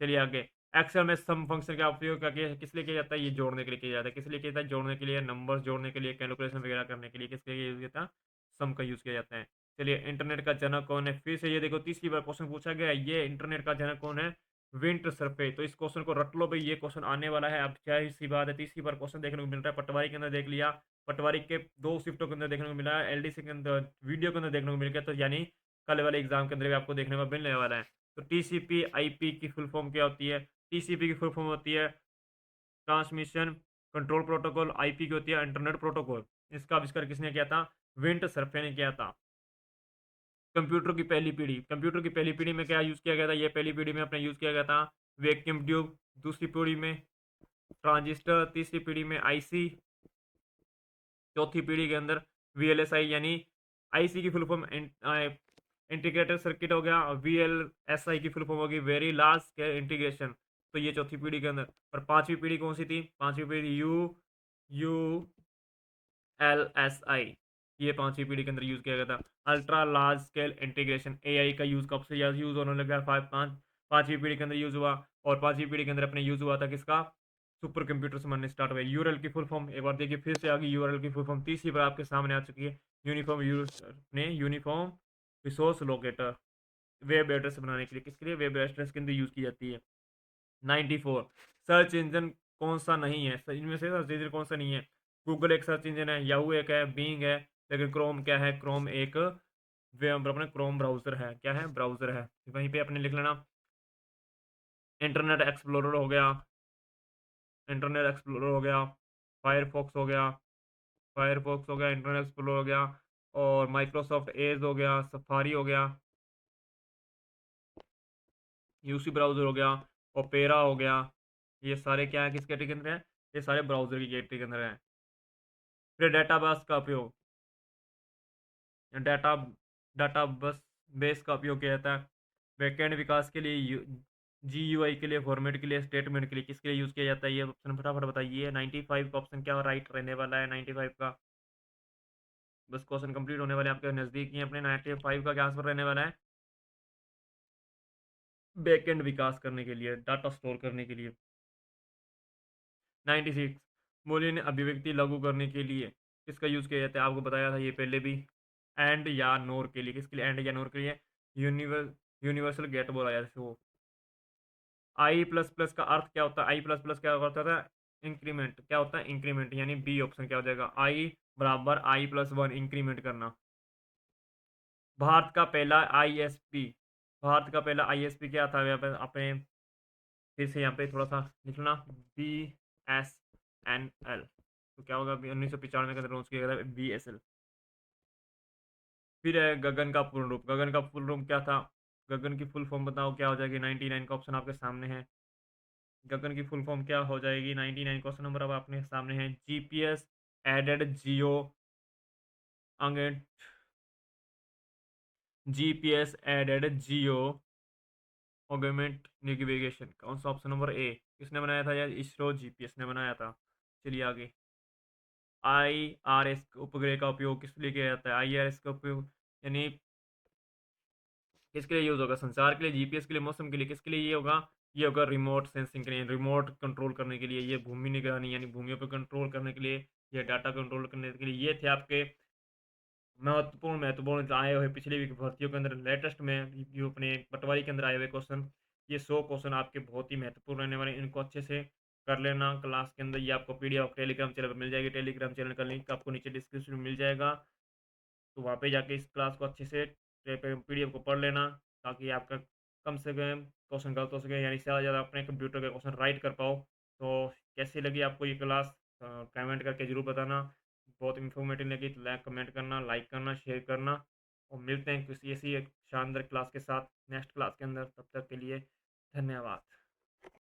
चलिए आगे। एक्सेल में सम फंक्शन का उपयोग करके किस लिए किया जाता है? ये जोड़ने के लिए किया जाता है। किस लिए किया जाता है? जोड़ने के लिए, नंबर्स जोड़ने के लिए, कैलकुलेशन वगैरह करने के लिए। किसके लिए यूज किया जाता है? सम का यूज किया जाता है। चलिए इंटरनेट का जनक कौन है? फिर से ये देखो तीसरी बार क्वेश्चन पूछा गया है। ये इंटरनेट का जनक कौन है? विंटर सर्फे। तो इस क्वेश्चन को रट लो भाई, ये क्वेश्चन आने वाला है। अब क्या सी बात है, तीसरी बार क्वेश्चन देखने को मिल रहा है। पटवारी के अंदर देख लिया, पटवारी के 2 शिफ्टों के अंदर देखने को मिला है, एलडीसी के अंदर वीडियो के अंदर देखने को मिल गया। तो यानी कल वाले एग्जाम के अंदर भी आपको देखने को मिलने वाला है। तो टीसीपी आईपी की फुल फॉर्म क्या होती है? टीसीपी की फुल फॉर्म होती है ट्रांसमिशन कंट्रोल प्रोटोकॉल। आईपी की होती है इंटरनेट प्रोटोकॉल। इसका आविष्कार किसने किया था? विंट सर्फे ने किया था। कंप्यूटर की पहली पीढ़ी। कंप्यूटर की पहली पीढ़ी में क्या यूज़ किया गया था? ये पहली पीढ़ी में अपने यूज़ किया गया था वैक्यूम ट्यूब। दूसरी पीढ़ी में ट्रांजिस्टर। तीसरी पीढ़ी में आईसी। चौथी पीढ़ी के अंदर वीएलएसआई यानी आईसी की फुल फॉर्म इंटीग्रेटेड सर्किट हो गया। और वीएलएसआई की फुल फॉर्म होगी वेरी लार्ज स्केल इंटीग्रेशन। तो ये चौथी पीढ़ी के अंदर। और पांचवी पीढ़ी कौन सी थी? पांचवी पीढ़ी you U L S I. ये पांचवी पीढ़ी के अंदर यूज किया गया था। Ultra large scale integration AI का यूज कब से यूज होने लगा? पांचवी पीढ़ी के अंदर यूज हुआ। और पांचवी पीढ़ी के अंदर अपने यूज हुआ था किसका? सुपर कंप्यूटर से बनने स्टार्ट हुए। यूआरएल की फुल फॉर्म एक बार देखिए, फिर से आ गई यूआरएल की फुल फॉर्म। तीसरी बार आपके सामने आ चुकी है। Uniform resource locator. Web address बनाने के लिए, किसके लिए? वेब एड्रेस के अंदर यूज की जाती है। 94। सर्च इंजन कौन सा नहीं है? इनमें से सर्च इंजन कौन सा नहीं है? गूगल एक सर्च इंजन है, याहू एक है, बीइंग है। लेकिन क्रोम क्या है? क्रोम एक अपने क्रोम ब्राउजर है। क्या है? ब्राउजर है। वहीं पे अपने लिख लेना इंटरनेट एक्सप्लोरर हो गया। इंटरनेट एक्सप्लोरर हो गया। फायरफॉक्स हो गया। फायरफॉक्स हो गया, इंटरनेट एक्सप्लोरर हो गया। और माइक्रोसॉफ्ट एज हो गया, सफारी हो गया, यूसी ब्राउज़र हो गया, ओपेरा हो गया। ये सारे क्या है? किस कैटेगरी के अंदर है? ये सारे ब्राउज़र की कैटेगरी के अंदर है। फिर डेटाबेस का उपयोग। डाटा डाटा बस बेस का उपयोग किया जाता है। बैकएंड विकास के लिए जीयूआई के लिए, फॉर्मेट के लिए, स्टेटमेंट के लिए, किसके लिए यूज़ किया जाता है ये ऑप्शन फटाफट बताइए। 95 का ऑप्शन क्या राइट रहने वाला है 95 का? बस क्वेश्चन कंप्लीट होने वाले हैं, आपके नज़दीक ही हैं अपने। 95 का क्या आंसर रहने वाला है? बैकएंड विकास करने के लिए, डाटा स्टोर करने के लिए। 96 बूलियन अभिव्यक्ति लागू करने के लिए किसका यूज़ किया जाता है? आपको बताया था ये पहले भी। एंड या नोर के लिए, किसके लिए? एंड या नोर के लिए। यूनिवर्सल गेट बोला जाता है इसको। आई प्लस प्लस का अर्थ क्या होता है? आई प्लस प्लस क्या होता था? इंक्रीमेंट। क्या होता है? इंक्रीमेंट। यानी बी ऑप्शन क्या हो जाएगा? आई बराबर आई प्लस वन, इंक्रीमेंट करना। भारत का पहला आईएसपी, भारत का पहला आईएसपी क्या था? यहाँ पे आपने फिर से यहाँ पे थोड़ा सा लिखना, बी एस एन एल। तो क्या होगा? 1995 के अंदर लॉन्च किया गया था बी एस एल। फिर है गगन का पूर्ण रूप। गगन का फुल रूप क्या था? गगन की फुल फॉर्म बताओ क्या हो जाएगी? 99 का ऑप्शन आपके सामने है। गगन की फुल फॉर्म क्या हो जाएगी? 99 क्वेश्चन नंबर अब अपने सामने है। जीपीएस एडेड जियो अंगेट, GPS aided geo augment navigation. कौन सा? Option number A. किसने बनाया था यार? इसरो जीपीएस ने बनाया था। चलिए आगे। आईआरएस उपग्रह का उपयोग किस लिए किया जाता है? आईआरएस का उपयोग यानी किसके लिए यूज़ होगा? संचार के लिए, जीपीएस के लिए, मौसम के लिए, किसके लिए ये होगा? ये होगा रिमोट सेंसिंग के लिए, रिमोट कंट्रोल करने के लिए। ये भूमि निगरानी यानी भूमियों पर कंट्रोल करने के लिए, ये डाटा कंट्रोल करने के लिए। ये थे आपके महत्वपूर्ण महत्वपूर्ण आए हुए पिछली वीक भर्तियों के अंदर लेटेस्ट में जो अपने पटवारी के अंदर आए हुए क्वेश्चन। ये 100 क्वेश्चन आपके बहुत ही महत्वपूर्ण रहने वाले हैं। इनको अच्छे से कर लेना क्लास के अंदर। ये आपको पीडीएफ टेलीग्राम चैनल पर मिल जाएगी। टेलीग्राम चैनल का लिंक आपको नीचे डिस्क्रिप्शन में मिल जाएगा। तो वहाँ पे जाके इस क्लास को अच्छे से पीडीएफ को पढ़ लेना, ताकि आपका कम से कम क्वेश्चन गलत हो सके, यानी ज़्यादा से ज़्यादा अपने कंप्यूटर के क्वेश्चन राइट कर पाओ। तो कैसी लगी आपको ये क्लास? कमेंट करके ज़रूर बताना। बहुत इन्फॉर्मेटिव लगी तो लाइक कमेंट करना, लाइक करना, शेयर करना। और मिलते हैं किसी ऐसी एक शानदार क्लास के साथ नेक्स्ट क्लास के अंदर। तब तक के लिए धन्यवाद।